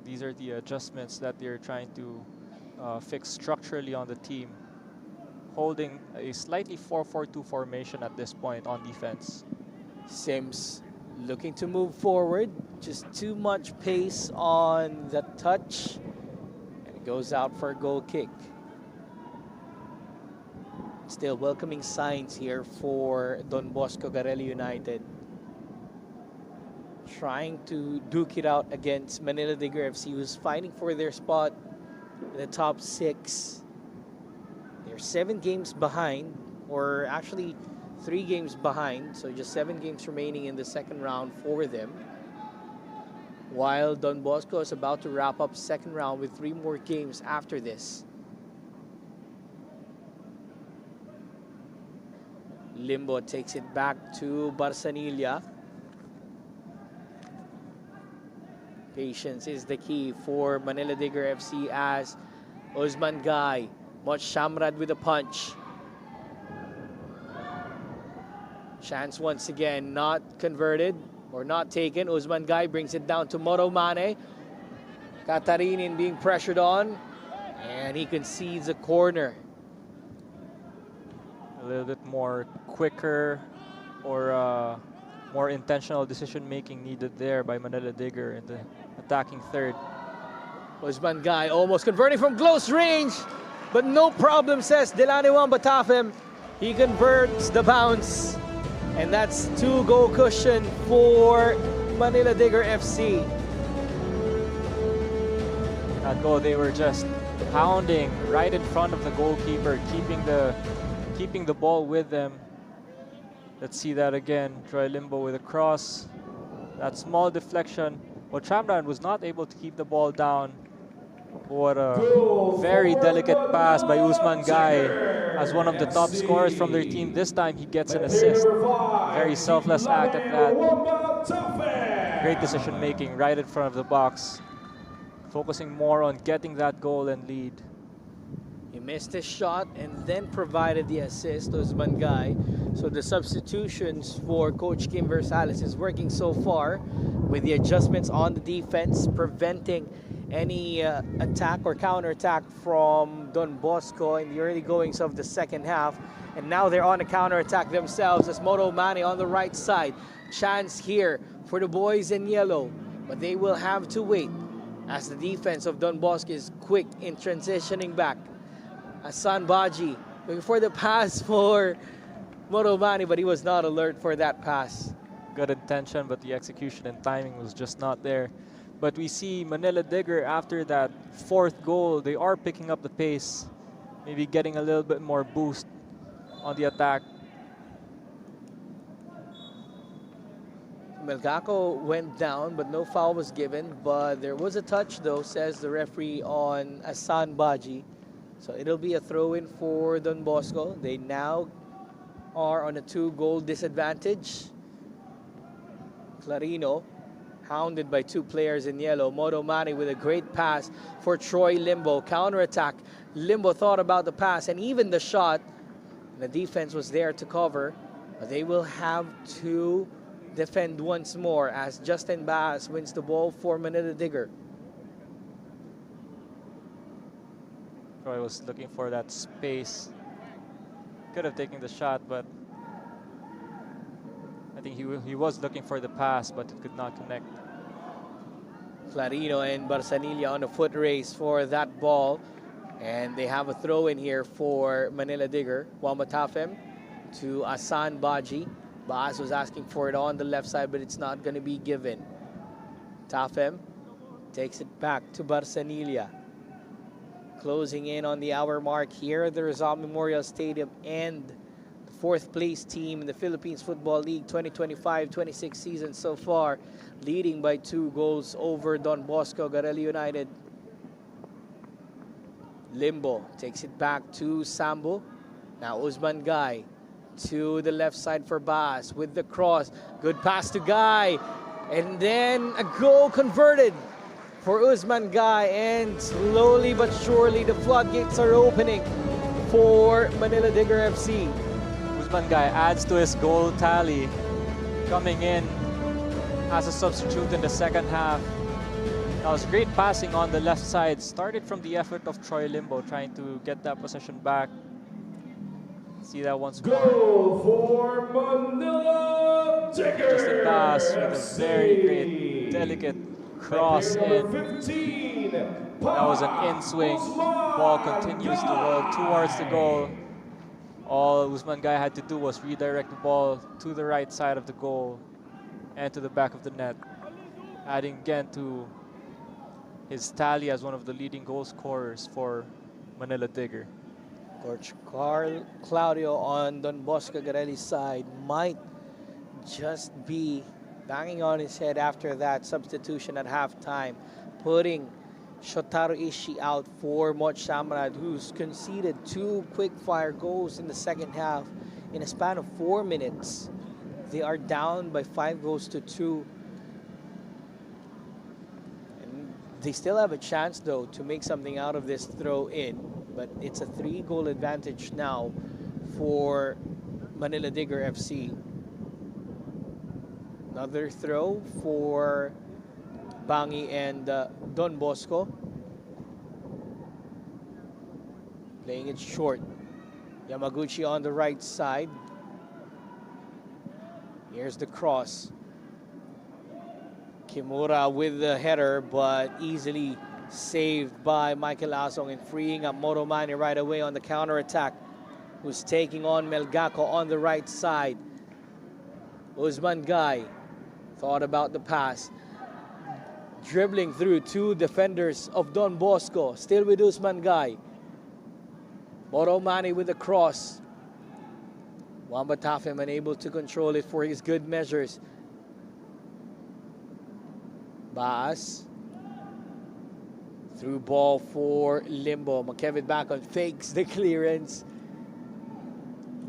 These are the adjustments that they're trying to fix structurally on the team. Holding a slightly 4-4-2 formation at this point on defense. Sims looking to move forward. Just too much pace on the touch. And it goes out for a goal kick. Still welcoming signs here for Don Bosco Garelli United. Trying to duke it out against Manila Digger FC, who's fighting for their spot in the top 6. They're 7 games behind, or actually 3 games behind, so just 7 games remaining in the second round for them. while Don Bosco is about to wrap up second round with 3 more games after this. Limbo takes it back to Barsanilla. Patience is the key for Manila Digger FC as Usman Gai, Mot Shamrad with a punch. Chance once again, not converted or not taken. Usman Gai brings it down to Moro Mane. Katarinin being pressured on, and he concedes a corner. A little bit more quicker or more intentional decision making needed there by Manila Digger in the attacking third. Usman Gai almost converting from close range, but no problem, says Delaniwan Batafem. He converts the bounce, and that's 2-goal cushion for Manila Digger FC. That goal, they were just pounding right in front of the goalkeeper, keeping the ball with them. Let's see that again. Troy Limbo with a cross. That small deflection. But Chamran was not able to keep the ball down. What a very delicate pass by Usman Gai. As one of the top scorers from their team, this time he gets an assist. Very selfless act at that. Great decision making right in front of the box. Focusing more on getting that goal and lead. He missed his shot and then provided the assist to Usman Gai. So the substitutions for Coach Kim Versales is working so far with the adjustments on the defense, preventing any attack or counterattack from Don Bosco in the early goings of the second half. And now they're on a counterattack themselves as Moro Mane on the right side. Chance here for the boys in yellow, but they will have to wait as the defense of Don Bosco is quick in transitioning back. Hassan Baji looking for the pass for Moro Mane, but he was not alert for that pass. Good intention, but the execution and timing was just not there. But we see Manila Digger after that 4th goal, they are picking up the pace, maybe getting a little bit more boost on the attack. Melgaco went down, but no foul was given. But there was a touch, though, says the referee on Hassan Baji. So it'll be a throw-in for Don Bosco. They now are on a 2-goal disadvantage. Clarino, hounded by 2 players in yellow. Moro Mane with a great pass for Troy Limbo. Counterattack. Limbo thought about the pass and even the shot. The defense was there to cover. But they will have to defend once more as Justin Bass wins the ball for Manila Digger. Troy was looking for that space. Could have taken the shot, but I think he was looking for the pass, but it could not connect. Clarino and Barsanilla on a foot race for that ball. And they have a throw in here for Manila Digger. Wamatafem to Hassan Baji. Baas was asking for it on the left side, but it's not going to be given. Tafem takes it back to Barsanilla. Closing in on the hour mark here at the Rizal Memorial Stadium, and the 4th place team in the Philippines Football League 2025-26 season so far, leading by 2 goals over Don Bosco Garelli United. Limbo takes it back to Sambo. Now Usman Gai to the left side for Bass with the cross. Good pass to Gai. And then a goal converted for Usman Gai, and slowly but surely the floodgates are opening for Manila Digger FC. Usman Gai adds to his goal tally, coming in as a substitute in the second half. That was great passing on the left side. Started from the effort of Troy Limbo trying to get that possession back. See that once more. Goal for Manila Digger. Justin Bass with a very great, delicate cross in. 15, that was an in-swing. Ball continues to roll towards the goal. All Usman Gai had to do was redirect the ball to the right side of the goal and to the back of the net, adding again to his tally as one of the leading goal scorers for Manila Digger. Coach Carl Claudio on Don Bosco Garelli's side might just be banging on his head after that substitution at halftime, putting Shotaro Ishii out for Moch Samrad, who's conceded 2 quick-fire goals in the second half in a span of 4 minutes. They are down by 5 goals to 2. And they still have a chance, though, to make something out of this throw-in. But it's a 3-goal advantage now for Manila Digger FC. Another throw for Bangi and Don Bosco. Playing it short. Yamaguchi on the right side. Here's the cross. Kimura with the header, but easily saved by Michael Asong and freeing up Motomani right away on the counter-attack, who's taking on Melgaco on the right side. Usman Guy thought about the pass. Dribbling through 2 defenders of Don Bosco. Still with Usman Guy. Motomani with the cross. Wamba Tafem unable to control it for his good measures. Baas. Through ball for Limbo. Makevit back on, fakes the clearance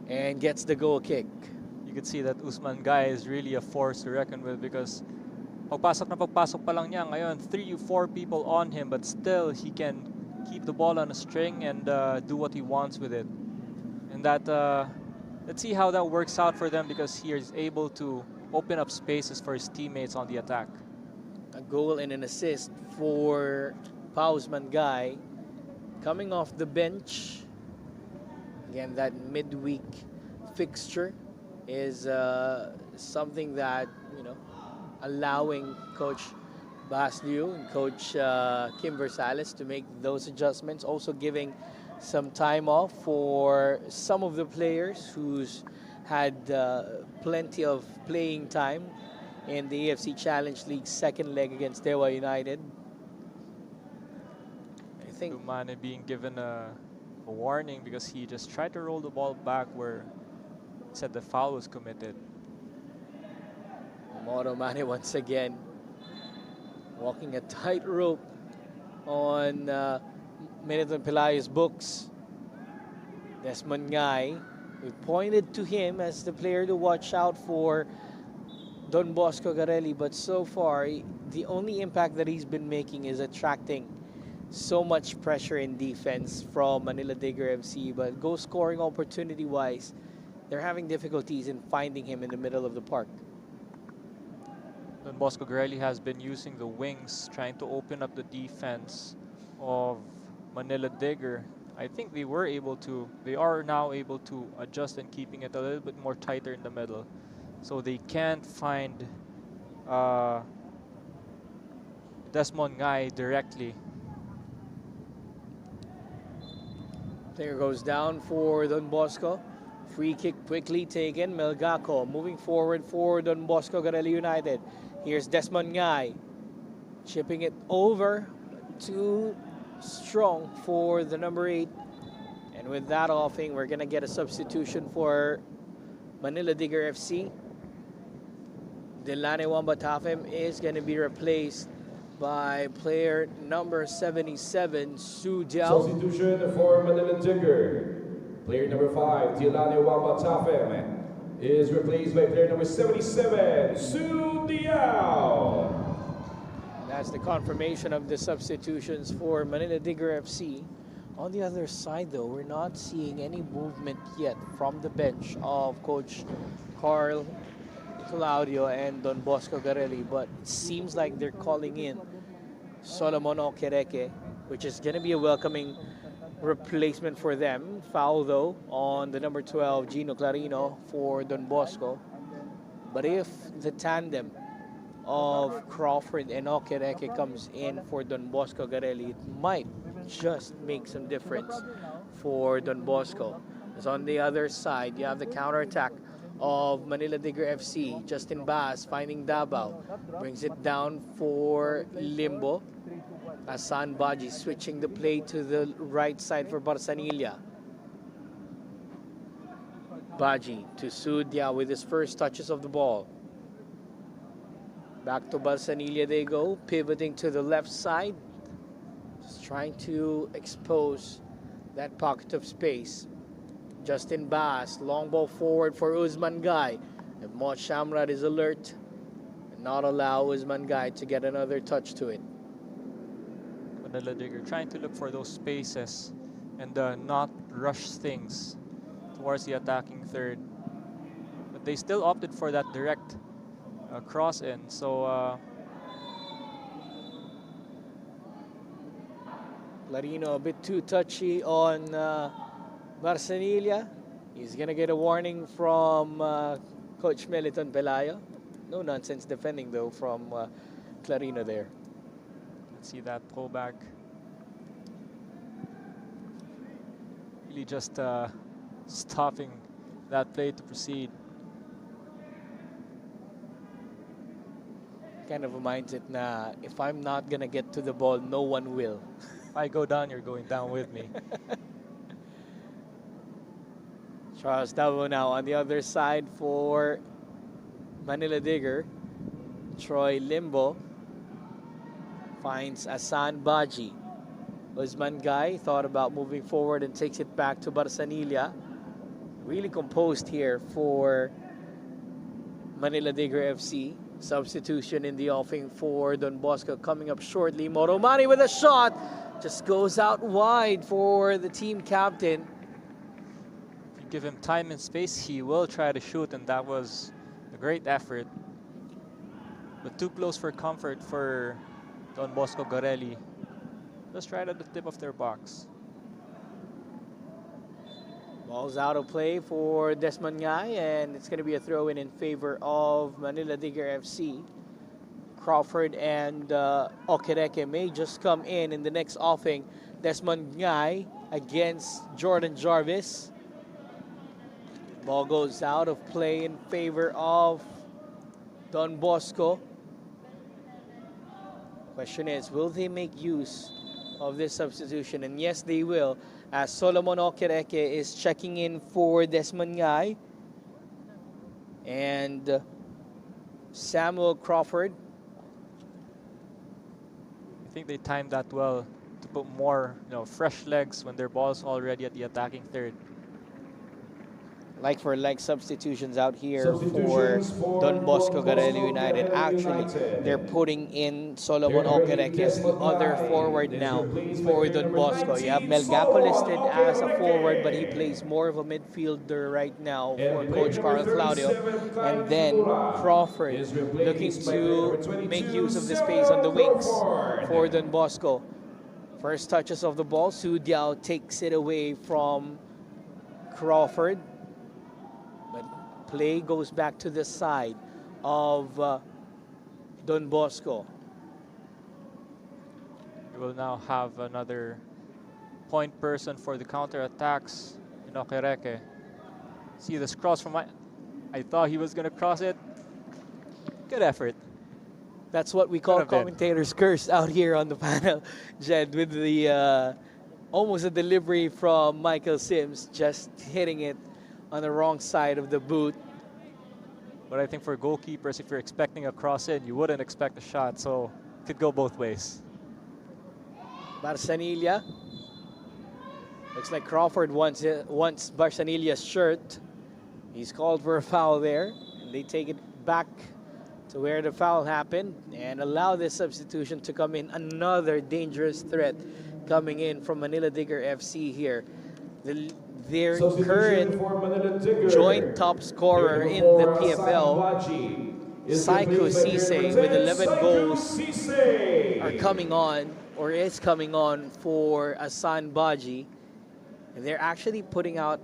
and gets the goal kick. You could see that Usman Guy is really a force to reckon with, because pagpasok pa lang niya ngayon, 3 or 4 people on him, but still he can keep the ball on a string and do what he wants with it. And that, let's see how that works out for them, because he is able to open up spaces for his teammates on the attack. A goal and an assist for Usman Guy, coming off the bench. Again, that midweek fixture is something that, you know, allowing Coach Bas Liu and Coach Kim Versales to make those adjustments. Also giving some time off for some of the players who's had plenty of playing time in the AFC Challenge League second leg against Dewa United. I think Lumane being given a warning because he just tried to roll the ball back where it said the foul was committed. Motomani once again walking a tightrope on Miniton Pelayo's books. Desmond Ngai, we pointed to him as the player to watch out for Don Bosco Garelli, but so far the only impact that he's been making is attracting so much pressure in defense from Manila Digger FC, but goal scoring opportunity wise, they're having difficulties in finding him in the middle of the park. Don Bosco Garelli has been using the wings, trying to open up the defense of Manila Digger. I think they are now able to adjust and keeping it a little bit more tighter in the middle, so they can't find Desmond Ngai directly. Player goes down for Don Bosco. Free kick quickly taken. Melgaco moving forward for Don Bosco Garelli United. Here's Desmond Ngai chipping it over. Too strong for the number 8. And with that offing, we're going to get a substitution for Manila Digger FC. Delane Wambatafem is going to be replaced by player number 77, Su Diao. Substitution for Manila Digger. Player number 5, Delane Wambatafem, is replaced by player number 77, Su Diao. That's the confirmation of the substitutions for Manila Digger FC. On the other side, though, we're not seeing any movement yet from the bench of Coach Carl Claudio and Don Bosco Garelli, but it seems like they're calling in Solomon Okereke, which is going to be a welcoming replacement for them. Foul, though, on the number 12, Gino Clarino, for Don Bosco. But if the tandem of Crawford and Okereke comes in for Don Bosco Garelli, it might just make some difference for Don Bosco. As on the other side, you have the counterattack of Manila Digger FC. Justin Bass finding Davao, brings it down for Limbo. Asan Baji switching the play to the right side for Barsanilla. Baji to Sudia with his first touches of the ball. Back to Balsanilla they go, pivoting to the left side. Just trying to expose that pocket of space. Justin Bass, long ball forward for Usman Guy. And Mo Shamrad is alert and not allow Usman Guy to get another touch to it. Manila Digger trying to look for those spaces and not rush things towards the attacking third. But they still opted for that direct cross in. So Clarino a bit too touchy on Barsanilla. He's going to get a warning from Coach Meliton Pelayo. No nonsense defending though from Clarino there. let's see that pullback. Really just stopping that play to proceed. Kind of a mindset na if I'm not gonna get to the ball, no one will. If I go down, you're going down with me. Charles Davo now on the other side for Manila Digger. Troy Limbo finds Asan Baji. Usman Guy thought about moving forward and takes it back to Barsanilla. Really composed here for Manila Digger FC. Substitution in the offing for Don Bosco coming up shortly. Moromani with a shot. Just goes out wide for the team captain. If you give him time and space, he will try to shoot, and that was a great effort. But too close for comfort for Don Bosco Garelli. Just right at the tip of their box. Ball's out of play for Desmond Ngay, and it's going to be a throw-in in favor of Manila Digger FC. Crawford and Okereke may just come in the next offing. Desmond Ngay against Jordan Jarvis. Ball goes out of play in favor of Don Bosco. Question is, will they make use of this substitution? And yes, they will, as Solomon Okereke is checking in for Desmond Ngay. And Samuel Crawford. I think they timed that well to put more, fresh legs when their ball's already at the attacking third. Like for leg substitutions out here for Don Bosco Garelli United. Actually, they're putting in Solomon Okereke as the other forward now for Don Bosco. You have Melgapo listed as a forward, but he plays more of a midfielder right now for Coach Carl Claudio. And then Crawford looking to make use of the space on the wings for Don Bosco. First touches of the ball, Su Diao takes it away from Crawford. Play goes back to the side of Don Bosco. We will now have another point person for the counter-attacks in Okereke. See this cross from I thought he was going to cross it. Good effort. That's what we call commentators' curse out here on the panel, Jed, with the almost a delivery from Michael Sims, just hitting it on the wrong side of the boot. But I think for goalkeepers, if you're expecting a cross in, you wouldn't expect a shot, so it could go both ways. Barsanilla. Looks like Crawford wants Barsanilla's shirt. He's called for a foul there. And they take it back to where the foul happened and allow this substitution to come in. Another dangerous threat coming in from Manila Digger FC here. Their current joint top scorer in the PFL, Saiku Sise, with 11 goals, are coming on, or is coming on for Asan Baji. And they're actually putting out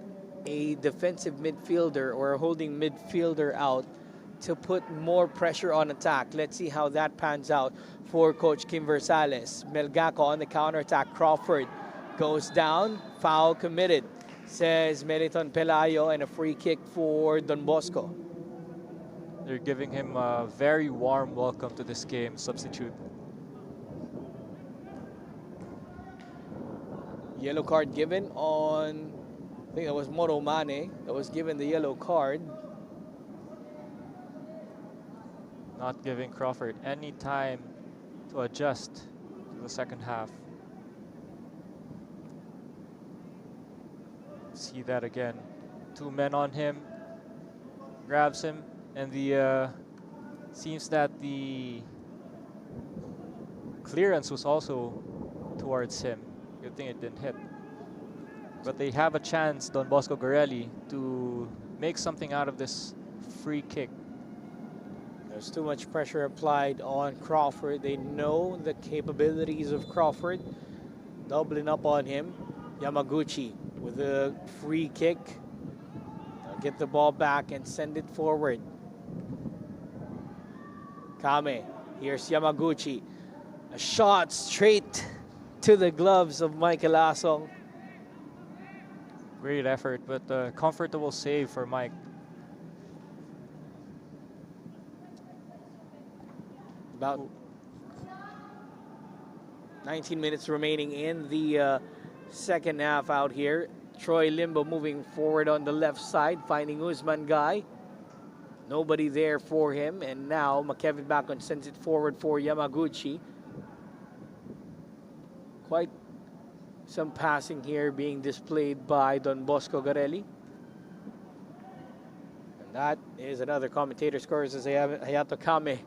a defensive midfielder or a holding midfielder out to put more pressure on attack. Let's see how that pans out for Coach Kim Versales. Melgaco on the counterattack. Crawford goes down, foul committed, says Meliton Pelayo, and a free kick for Don Bosco. They're giving him a very warm welcome to this game, substitute. Yellow card given on, I think that was Moromane that was given the yellow card. not giving Crawford any time to adjust to the second half. See that again. 2 men on him, grabs him, and the seems that the clearance was also towards him. Good thing it didn't hit. But they have a chance, Don Bosco Garelli, to make something out of this free kick. There's too much pressure applied on Crawford. They know the capabilities of Crawford. Doubling up on him. Yamaguchi with a free kick. They'll get the ball back and send it forward. Kame. Here's Yamaguchi. A shot straight to the gloves of Michael Asong. Great effort, but a comfortable save for Mike. About 19 minutes remaining in the second half out here. Troy Limbo moving forward on the left side, finding Usman Guy. Nobody there for him, and now McKevin Bacon sends it forward for Yamaguchi. Quite some passing here being displayed by Don Bosco Garelli. And that is another commentator scores as Hayato Kame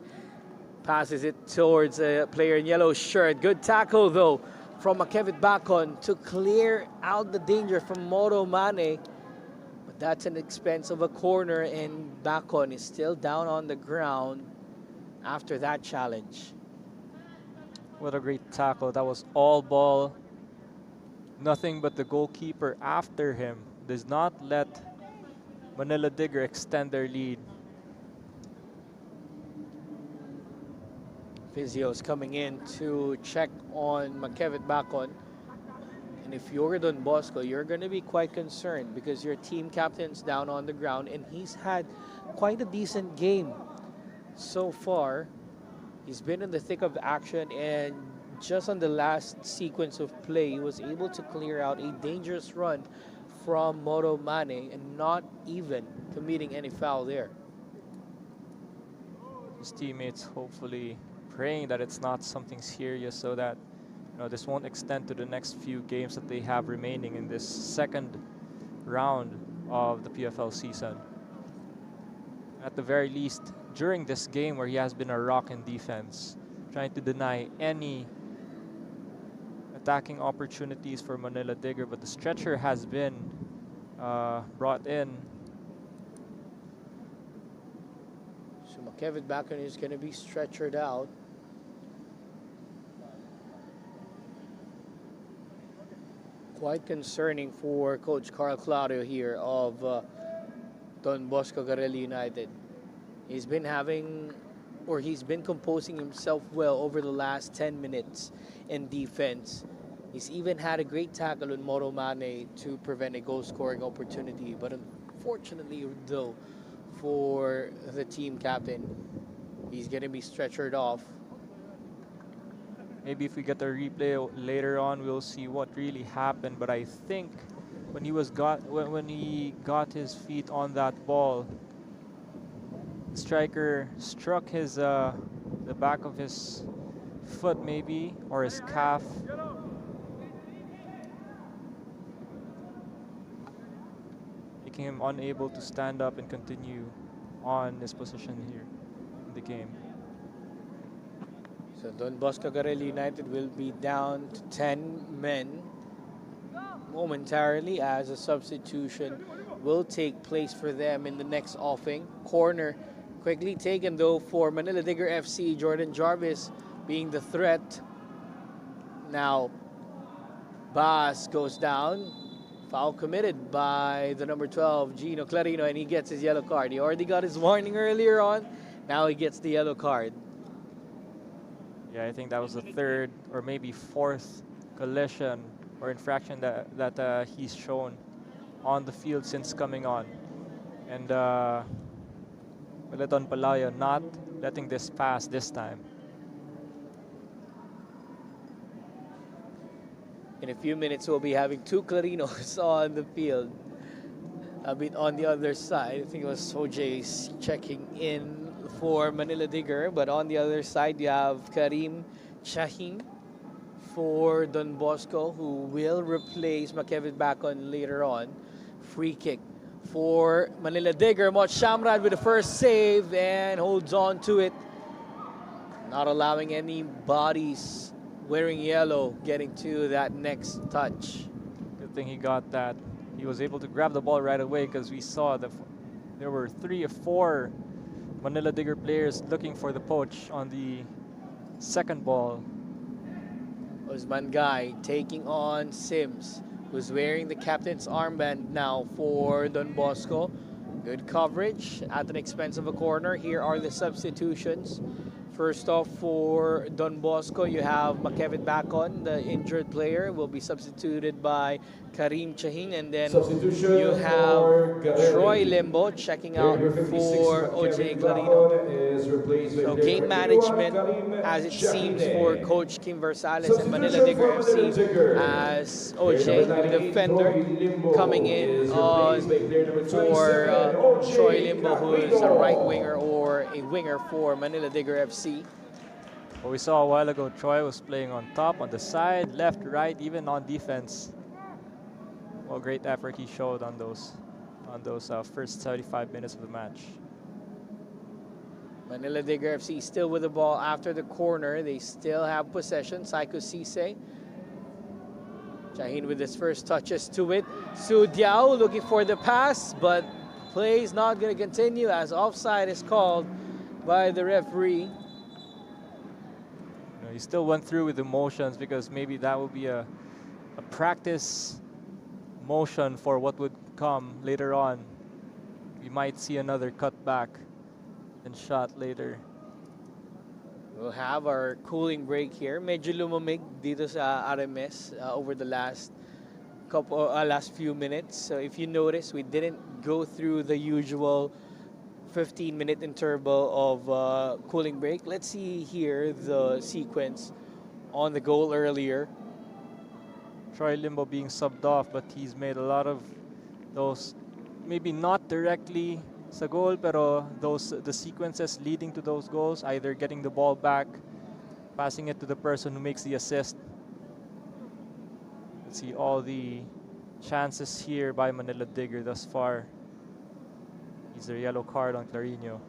passes it towards a player in yellow shirt. Good tackle though from Kevin Bacon to clear out the danger from Moro Mane. But that's an expense of a corner, and Bacon is still down on the ground after that challenge. What a great tackle. That was all ball. Nothing but the goalkeeper after him. Does not let Manila Digger extend their lead. Physio's coming in to check on McKevin Bacon. And if you're Don Bosco, you're going to be quite concerned because your team captain's down on the ground and he's had quite a decent game so far. He's been in the thick of action, and just on the last sequence of play, he was able to clear out a dangerous run from Moro Mane and not even committing any foul there. His teammates hopefully praying that it's not something serious, so that this won't extend to the next few games that they have remaining in this second round of the PFL season. At the very least, during this game where he has been a rock in defense, trying to deny any attacking opportunities for Manila Digger, but the stretcher has been brought in. So McKevin Bacon is going to be stretchered out. Quite concerning for Coach Carl Claudio here of Don Bosco Garelli United. He's been composing himself well over the last 10 minutes in defense. He's even had a great tackle on Moro Mane to prevent a goal-scoring opportunity. But unfortunately, though, for the team captain, he's going to be stretchered off. Maybe if we get a replay later on, we'll see what really happened. But I think when he got his feet on that ball, the striker struck his the back of his foot maybe, or his calf. Making him unable to stand up and continue on his position here in the game. So Don Bosco Garelli United will be down to 10 men momentarily as a substitution will take place for them in the next offing. Corner quickly taken though for Manila Digger FC. Jordan Jarvis being the threat. Now Bas goes down. Foul committed by the number 12, Gino Clarino, and he gets his yellow card. He already got his warning earlier on. Now he gets the yellow card. Yeah, I think that was the third or maybe fourth collision or infraction that he's shown on the field since coming on. And Meleton Palayo not letting this pass this time. In a few minutes, we'll be having two Clarinos on the field. A bit on the other side. I think it was Sojay checking in for Manila Digger, but on the other side you have Karim Shahin for Don Bosco, who will replace Makevit Bacon later on. Free kick for Manila Digger. Mot Shamrad with the first save and holds on to it, not allowing any bodies wearing yellow getting to that next touch. Good thing he got that. He was able to grab the ball right away because we saw there were 3 or 4 Manila Digger players looking for the poach on the second ball. Usman Guy taking on Sims, who's wearing the captain's armband now for Don Bosco. Good coverage at an expense of a corner. Here are the substitutions. First off, for Don Bosco, you have Makevit Bacon, the injured player, will be substituted by Karim Shahin, and then you have Troy Limbo checking out for OJ Clarino. So game management, as it seems, for Coach Kim Versales and Manila Digger FC, as OJ, the defender, coming in on for Troy Limbo, who is a right winger or a winger for Manila Digger FC. What we saw a while ago, Troy was playing on top, on the side, left, right, even on defense. What great effort he showed on those first 75 minutes of the match. Manila Digger FC still with the ball after the corner. They still have possession. Saiko Sise. Shahin with his first touches to it. Su Diao looking for the pass, but play is not going to continue as offside is called by the referee. He still went through with the motions because maybe that would be a practice motion for what would come later on. We might see another cutback and shot later. We'll have our cooling break here. Medyo lumamig dito sa RMS over the last few minutes. So if you notice, we didn't go through the usual 15-minute interval of cooling break. Let's see here the sequence on the goal earlier. Troy Limbo being subbed off, but he's made a lot of those, maybe not directly sa goal, pero the sequences leading to those goals, either getting the ball back, passing it to the person who makes the assist. Let's see all the chances here by Manila Digger thus far. He's a yellow card on Clarino.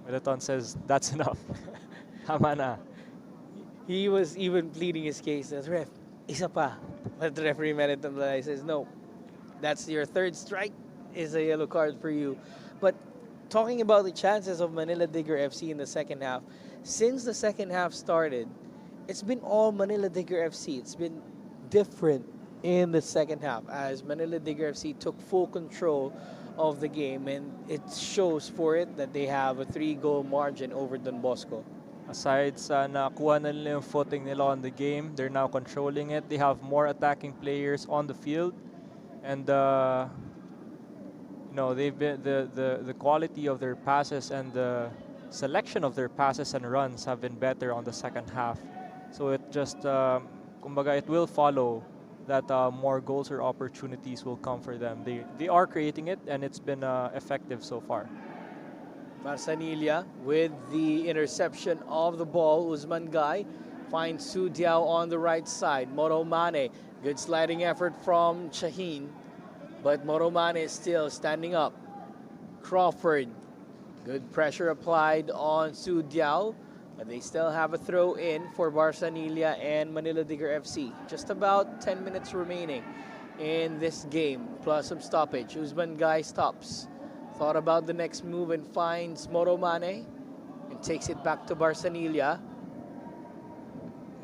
Melaton says, that's enough. Tama na. He was even pleading his case as ref. Isa pa. But the referee Melaton says, no, that's your third strike, is a yellow card for you. But talking about the chances of Manila Digger FC in the second half, since the second half started, it's been all Manila Digger FC. It's been different in the second half as Manila Digger FC took full control of the game, and it shows for it that they have a 3-goal margin over Don Bosco. Aside sa nakuha na nila yung footing nila on the game, they're now controlling it. They have more attacking players on the field, and you know, they've been the quality of their passes and the selection of their passes and runs have been better on the second half. So it just kumbaga, it will follow that more goals or opportunities will come for them. They are creating it, and it's been effective so far. Marsanilla with the interception of the ball. Usman Guy finds Su Diao on the right side. Moro Mane, good sliding effort from Shahin, but Moro Mane is still standing up. Crawford, good pressure applied on Su Diao, but they still have a throw in for Barsanilla and Manila Digger FC. Just about 10 minutes remaining in this game, plus some stoppage. Usman Guy stops. Thought about the next move and finds Moro Mane and takes it back to Barsanilla.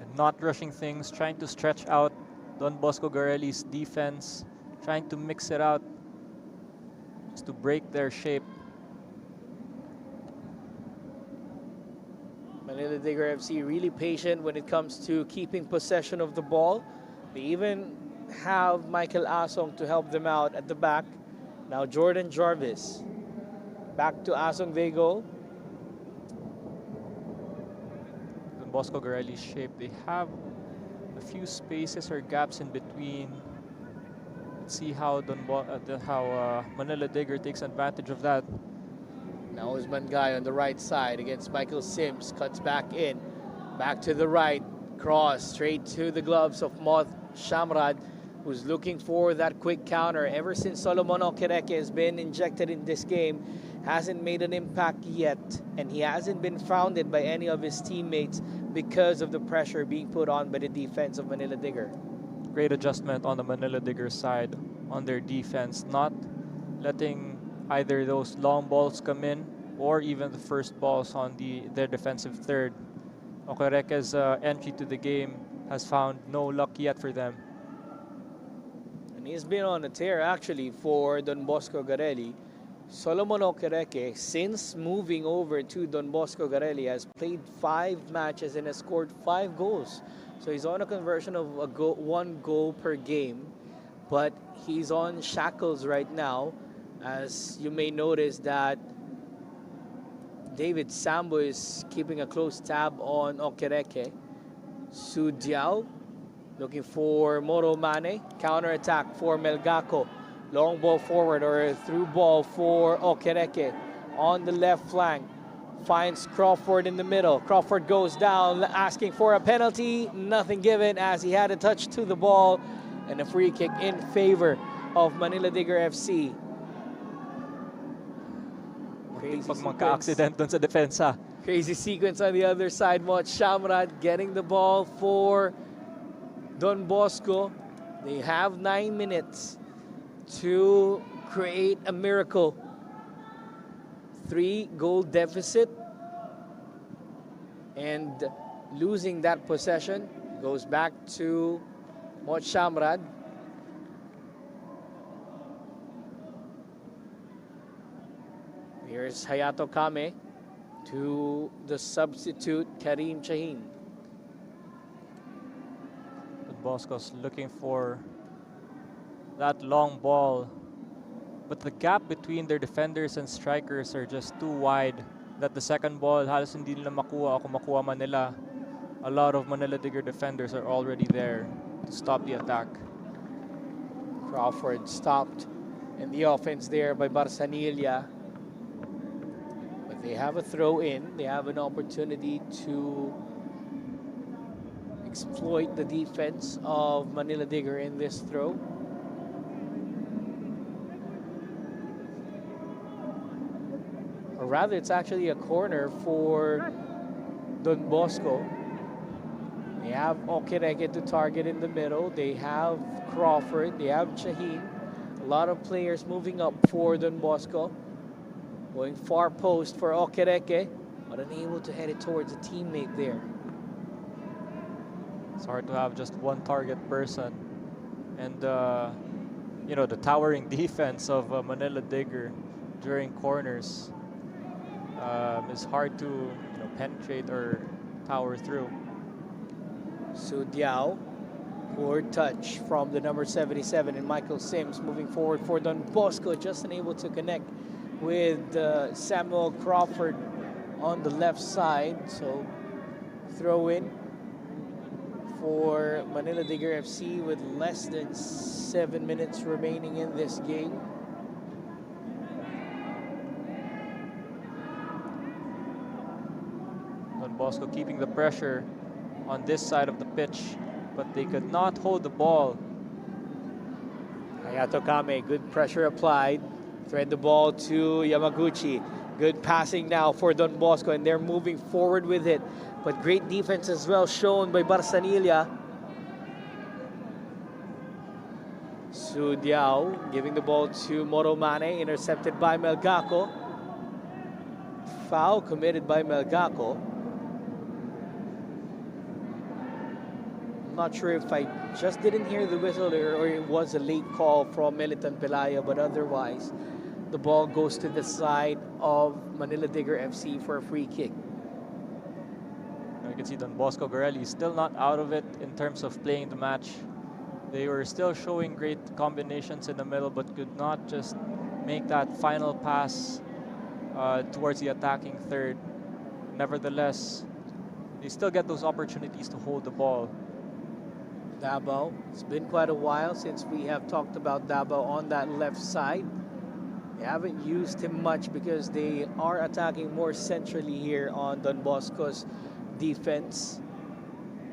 And not rushing things, trying to stretch out Don Bosco Garelli's defense, trying to mix it out just to break their shape. Manila Digger FC really patient when it comes to keeping possession of the ball. They even have Michael Asong to help them out at the back. Now Jordan Jarvis. Back to Asong they go. Don Bosco Garelli's shape, they have a few spaces or gaps in between. Let's see how Manila Digger takes advantage of that. Now Now Usman Guy on the right side against Michael Sims. Cuts back in. Back to the right. Cross straight to the gloves of Moth Shamrad, who's looking for that quick counter. Ever since Solomon Okereke has been injected in this game, hasn't made an impact yet, and he hasn't been founded by any of his teammates because of the pressure being put on by the defense of Manila Digger. Great adjustment on the Manila Digger side on their defense, not letting either those long balls come in or even the first balls on their defensive third. Okereke's entry to the game has found no luck yet for them. And he's been on a tear actually for Don Bosco Garelli. Solomon Okereke, since moving over to Don Bosco Garelli, has played 5 matches and has scored 5 goals. So he's on a conversion of 1 goal per game. But he's on shackles right now, as you may notice that David Sambo is keeping a close tab on Okereke. Su Diao looking for Moro Mane. Counter attack for Melgaco. Long ball forward or a through ball for Okereke on the left flank. Finds Crawford in the middle. Crawford goes down asking for a penalty. Nothing given as he had a touch to the ball. And a free kick in favor of Manila Digger FC. Pag magka-accident dun sa depensa. Crazy sequence on the other side. Moch Shamrad getting the ball for Don Bosco. They have 9 minutes to create a miracle. 3-goal deficit. And losing that possession goes back to Moch Shamrad. Here's Hayato Kame to the substitute Karim Chaheen. Bosco's looking for that long ball, but the gap between their defenders and strikers are just too wide that the second ball halos hindi nila makuha. Kung makuha man nila, a lot of Manila Digger defenders are already there to stop the attack. Crawford stopped in the offense there by Barsanilla. But they have a throw in. They have an opportunity to exploit the defense of Manila Digger in this throw. Or rather, it's actually a corner for Don Bosco. They have Okereke to target in the middle. They have Crawford. They have Chaheen. A lot of players moving up for Don Bosco. Going far post for Okereke, but unable to head it towards a teammate there. It's hard to have just one target person. And, you know, the towering defense of Manila Digger during corners is hard to penetrate or tower through. Su Diao, poor touch from the number 77, and Michael Sims moving forward for Don Bosco, just unable to connect with Samuel Crawford on the left side. So throw in for Manila Digger FC with less than 7 minutes remaining in this game. Don Bosco keeping the pressure on this side of the pitch, but they could not hold the ball. Hayato Kame, good pressure applied. Thread the ball to Yamaguchi. Good passing now for Don Bosco, and they're moving forward with it. But great defense as well shown by Barsanilla. Su Diao giving the ball to Moro Mane, intercepted by Melgaco. Foul committed by Melgaco. I'm not sure if I just didn't hear the whistle or it was a late call from Militan Pelaya, but otherwise the ball goes to the side of Manila Digger FC for a free kick. You can see Don Bosco Garelli still not out of it in terms of playing the match. They were still showing great combinations in the middle, but could not just make that final pass towards the attacking third. Nevertheless, they still get those opportunities to hold the ball. Davao, it's been quite a while since we have talked about Davao on that left side. They haven't used him much because they are attacking more centrally here on Don Bosco's defense.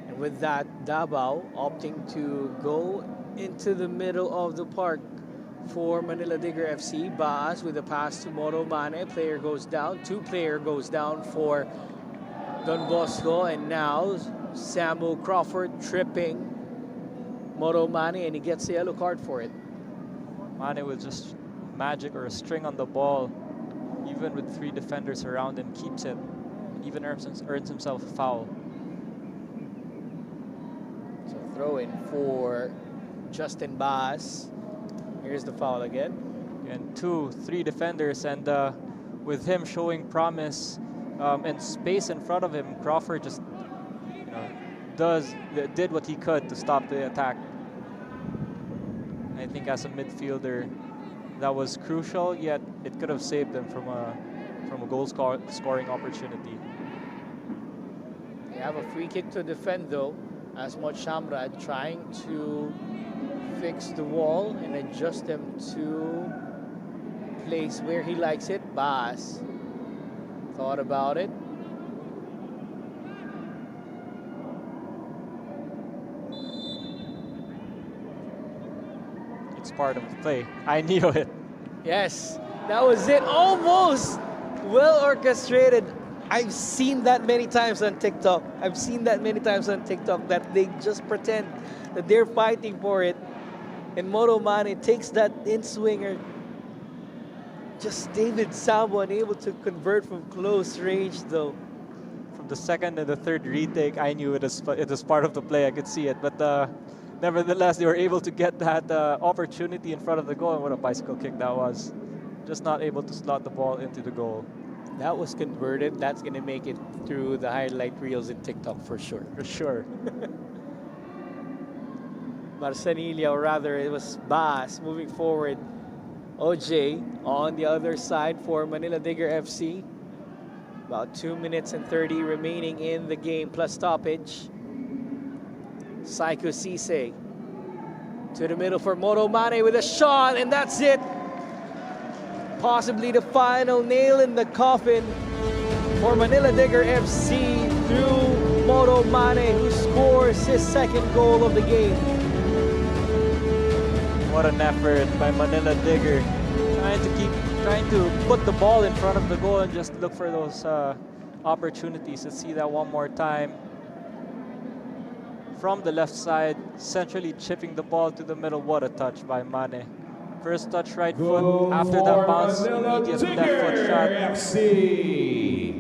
And with that, Davao opting to go into the middle of the park for Manila Digger FC. Baas with a pass to Moro Mane. Player goes down. Two-player goes down for Don Bosco. And now Samuel Crawford tripping Moro Mane, and he gets a yellow card for it. Mane with just magic or a string on the ball, even with 3 defenders around him, keeps it, even earns himself a foul. So throw in for Justin Baas. Here's the foul again. And 2-3 defenders, and with him showing promise and space in front of him, Crawford just did what he could to stop the attack. I think as a midfielder, that was crucial, yet it could have saved them from a goal scoring opportunity. They have a free kick to defend though, as Shamrad trying to fix the wall and adjust them to place where he likes it. Baas thought about it. It's part of the play. I knew it. Yes, that was it. Almost well orchestrated. I've seen that many times on TikTok. That they just pretend that they're fighting for it. And Moro Mane takes that in-swinger. Just David Sabo unable to convert from close range though. From the second and the third retake, I knew it was part of the play. I could see it. But nevertheless, they were able to get that opportunity in front of the goal. And what a bicycle kick that was. Just not able to slot the ball into the goal. That was converted. That's going to make it through the highlight reels in TikTok for sure. For sure. Marsanilla, or rather it was Baas moving forward. OJ on the other side for Manila Digger FC. About 2 minutes and 30 remaining in the game plus stoppage. Psycho Cisse to the middle for Moro Mane with a shot, and that's it. Possibly the final nail in the coffin for Manila Digger FC through Moro Mane, who scores his second goal of the game. What an effort by Manila Digger, trying to put the ball in front of the goal and just look for those opportunities. Let's see that one more time. From the left side, centrally chipping the ball to the middle. What a touch by Mane. First touch right foot, after that bounce, immediate left foot shot. FC.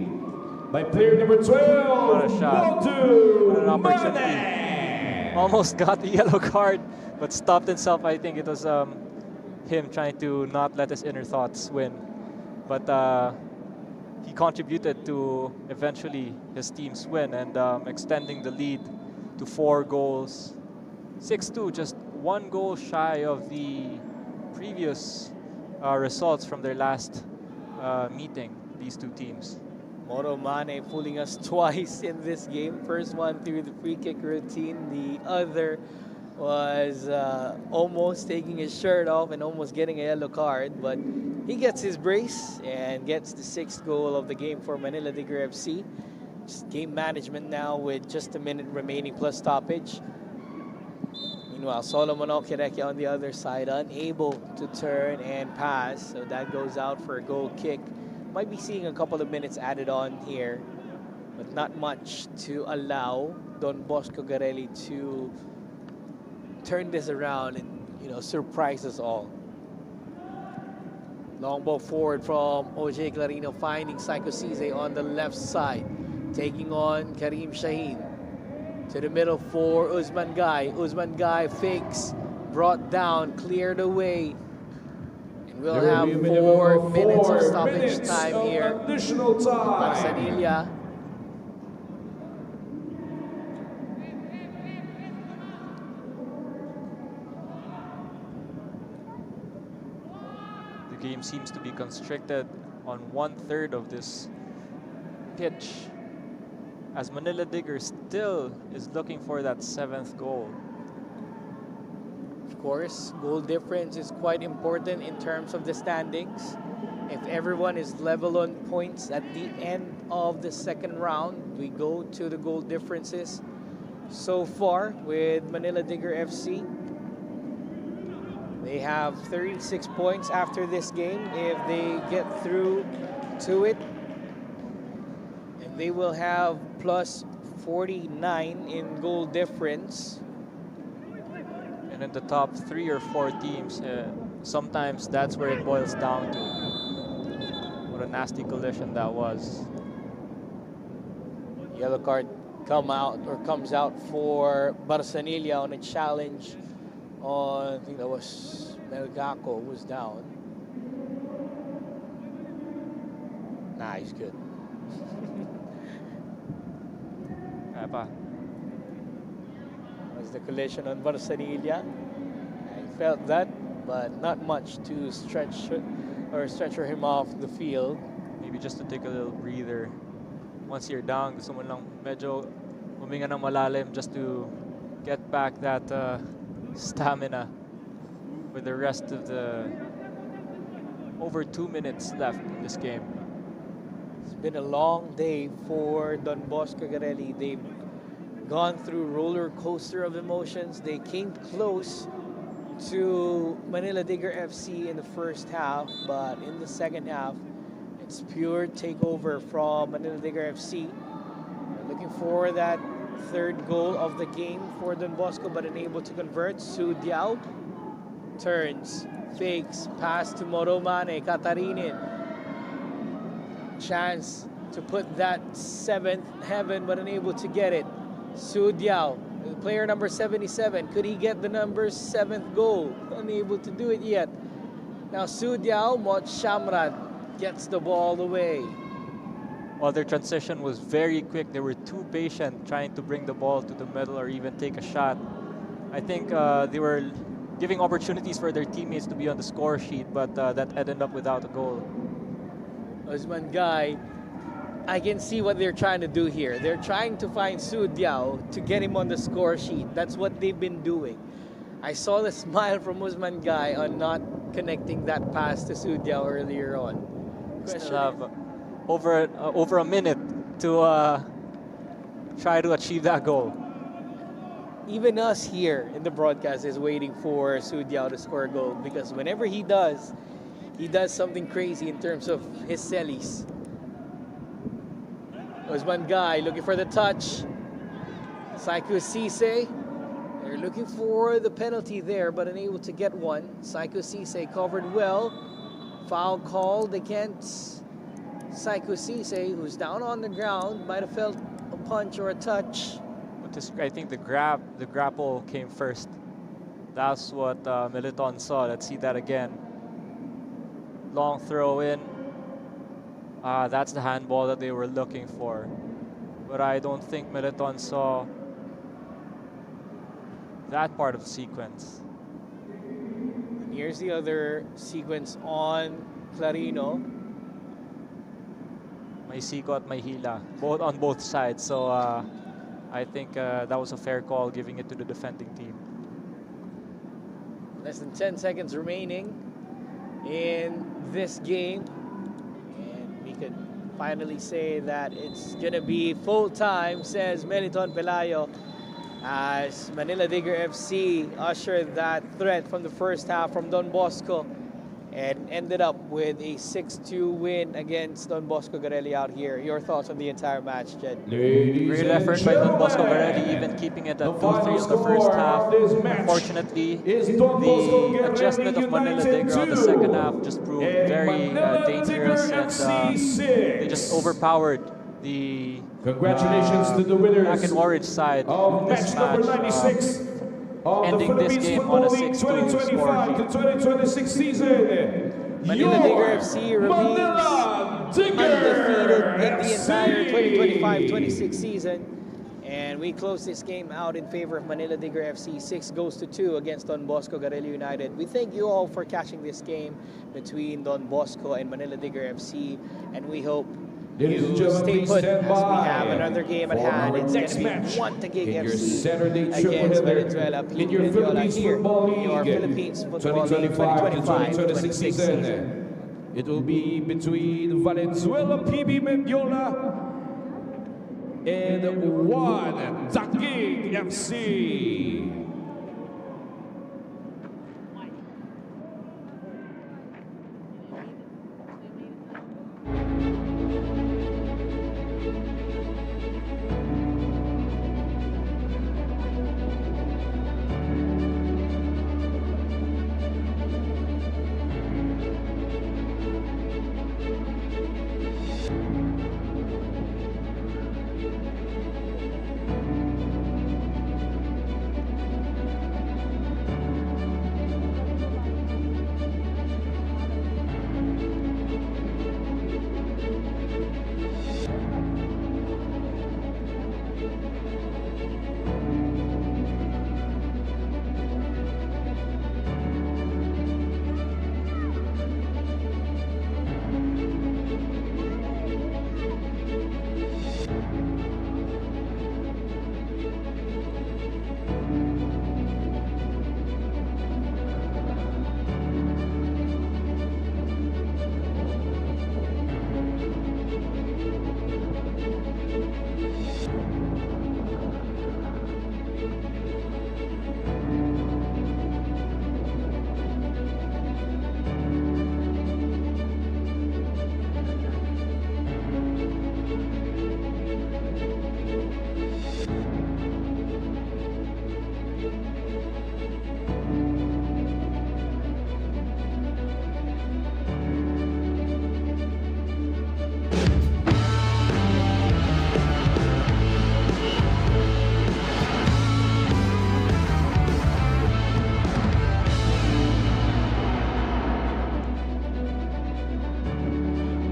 By player number 12, What a shot. What an opportunity. Almost got the yellow card, but stopped himself. I think it was him trying to not let his inner thoughts win. But he contributed to eventually his team's win and extending the lead to 4 goals. 6-2, just 1 goal shy of the previous results from their last meeting, these 2 teams. Moro Mane fooling us twice in this game. First one through the free kick routine. The other was almost taking his shirt off and almost getting a yellow card. But he gets his brace and gets the 6th goal of the game for Manila Digger FC. Just game management now with just a minute remaining plus stoppage. Meanwhile, Solomon Okireke on the other side, unable to turn and pass. So that goes out for a goal kick. Might be seeing a couple of minutes added on here, but not much to allow Don Bosco Garelli to turn this around and, surprise us all. Long ball forward from OJ Clarino, finding Psycho Cisse on the left side, taking on Karim Shaheen. To the middle for Usman Guy. Usman Guy fakes, brought down, cleared away. And we'll have 4 minutes of stoppage time here. Additional time. Marsanilla. The game seems to be constricted on 1/3 of this pitch, as Manila Digger still is looking for that 7th goal. course, goal difference is quite important in terms of the standings. If everyone is level on points at the end of the second round, we go to the goal differences. So far with Manila Digger FC, they have 36 points after this game if they get through to it. And they will have plus 49 in goal difference. And in the top 3 or 4 teams, sometimes that's where it boils down to. What a nasty collision that was. Yellow card comes out for Barsanilla on a challenge on, I think that was Melgaco was down. Nah, he's good. Was the collision on Barsanilla. I felt that, but not much to stretch him off the field. Maybe just to take a little breather. Once you're down, gusto mo lang medyo huminga ng malalim just to get back that stamina with the rest of the over 2 minutes left in this game. It's been a long day for Don Bosco Garelli. They've gone through roller coaster of emotions. They came close to Manila Digger FC in the first half, but in the second half, it's pure takeover from Manila Digger FC. They're looking for that third goal of the game for Don Bosco, but unable to convert. Su Diao turns, fakes, pass to Moromane, Katarinin. Chance to put that seventh heaven, but unable to get it. Su Diao, player number 77. Could he get the number 7th goal? Unable to do it yet. Now Su Diao, Mot Shamrat gets the ball away. Well, their transition was very quick. They were too patient trying to bring the ball to the middle or even take a shot. I think they were giving opportunities for their teammates to be on the score sheet, but that ended up without a goal. Osman Guy, I can see what they're trying to do here. They're trying to find Su Diao to get him on the score sheet. That's what they've been doing. I saw the smile from Usman Guy on not connecting that pass to Su Diao earlier on. Still have over a minute to try to achieve that goal. Even us here in the broadcast is waiting for Su Diao to score a goal, because whenever he does something crazy in terms of his sellies. Osman Guy looking for the touch. Saiku Sise. They're looking for the penalty there, but unable to get one. Saiku Sise covered well. Foul called against Saiku Sise, who's down on the ground. Might have felt a punch or a touch. But I think the grapple came first. That's what Militon saw. Let's see that again. Long throw in. That's the handball that they were looking for. But I don't think Militon saw that part of the sequence. And here's the other sequence on Clarino. May siko at may hila, both on both sides. So I think that was a fair call, giving it to the defending team. Less than 10 seconds remaining in this game. And we could finally say that it's going to be full time, says Meliton Pelayo, as Manila Digger FC ushered that threat from the first half from Don Bosco and ended up with a 6-2 win against Don Bosco Garelli out here. Your thoughts on the entire match, Jed? Great effort by Don Bosco Garelli, even keeping it at 2-3 in the first half. Unfortunately, the adjustment of Manila Digger on the second half just proved very dangerous, and they just overpowered the Congratulations to the winners black and orange side of this match number match. 96 of ending the this Philippines game on a Football League 6-2 2025 to 2026 season. Manila Digger FC remains undefeated in the entire 2025-26 season. And we close this game out in favor of Manila Digger FC. 6 goes to 2 against Don Bosco Garelli United. We thank you all for catching this game between Don Bosco and Manila Digger FC. And we hope Ladies and You gentlemen, stay please put stand as we by have another game at for hand. our It's next going to match be 1 to Gig in your FC Saturday triple against header Valenzuela. in your Philippines here Football in your League Philippines Football League 2025 to 2026 2025-26 season. season. It will be between Valenzuela PB Mendiola and 1 Taguig FC.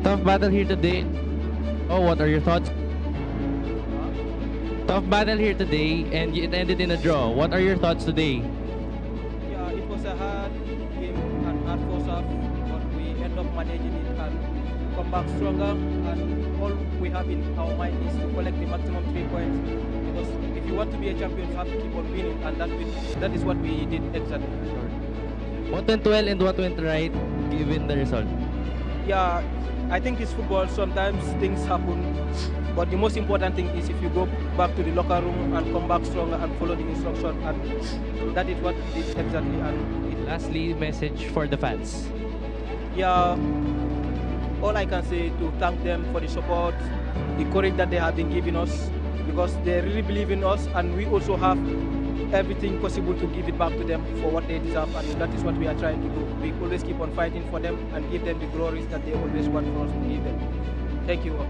Tough battle here today. Oh, what are your thoughts? Tough battle here today, and it ended in a draw. What are your thoughts today? Yeah, it was a hard game and hard first half, but we end up managing it and come back stronger. And all we have in our mind is to collect the maximum 3 points. Because if you want to be a champion, you have to keep on winning, and that is what we did exactly. What went well and what went right, given the result? Yeah, I think it's football. Sometimes things happen, but the most important thing is if you go back to the locker room and come back stronger and follow the instruction, and that is what we did exactly. And Lastly, message for the fans. yeah, all I can say to thank them for the support, the courage that they have been giving us, because they really believe in us, and we also have everything possible to give it back to them for what they deserve, and that is what we are trying to do. We always keep on fighting for them and give them the glories that they always want for us to give them. Thank you all.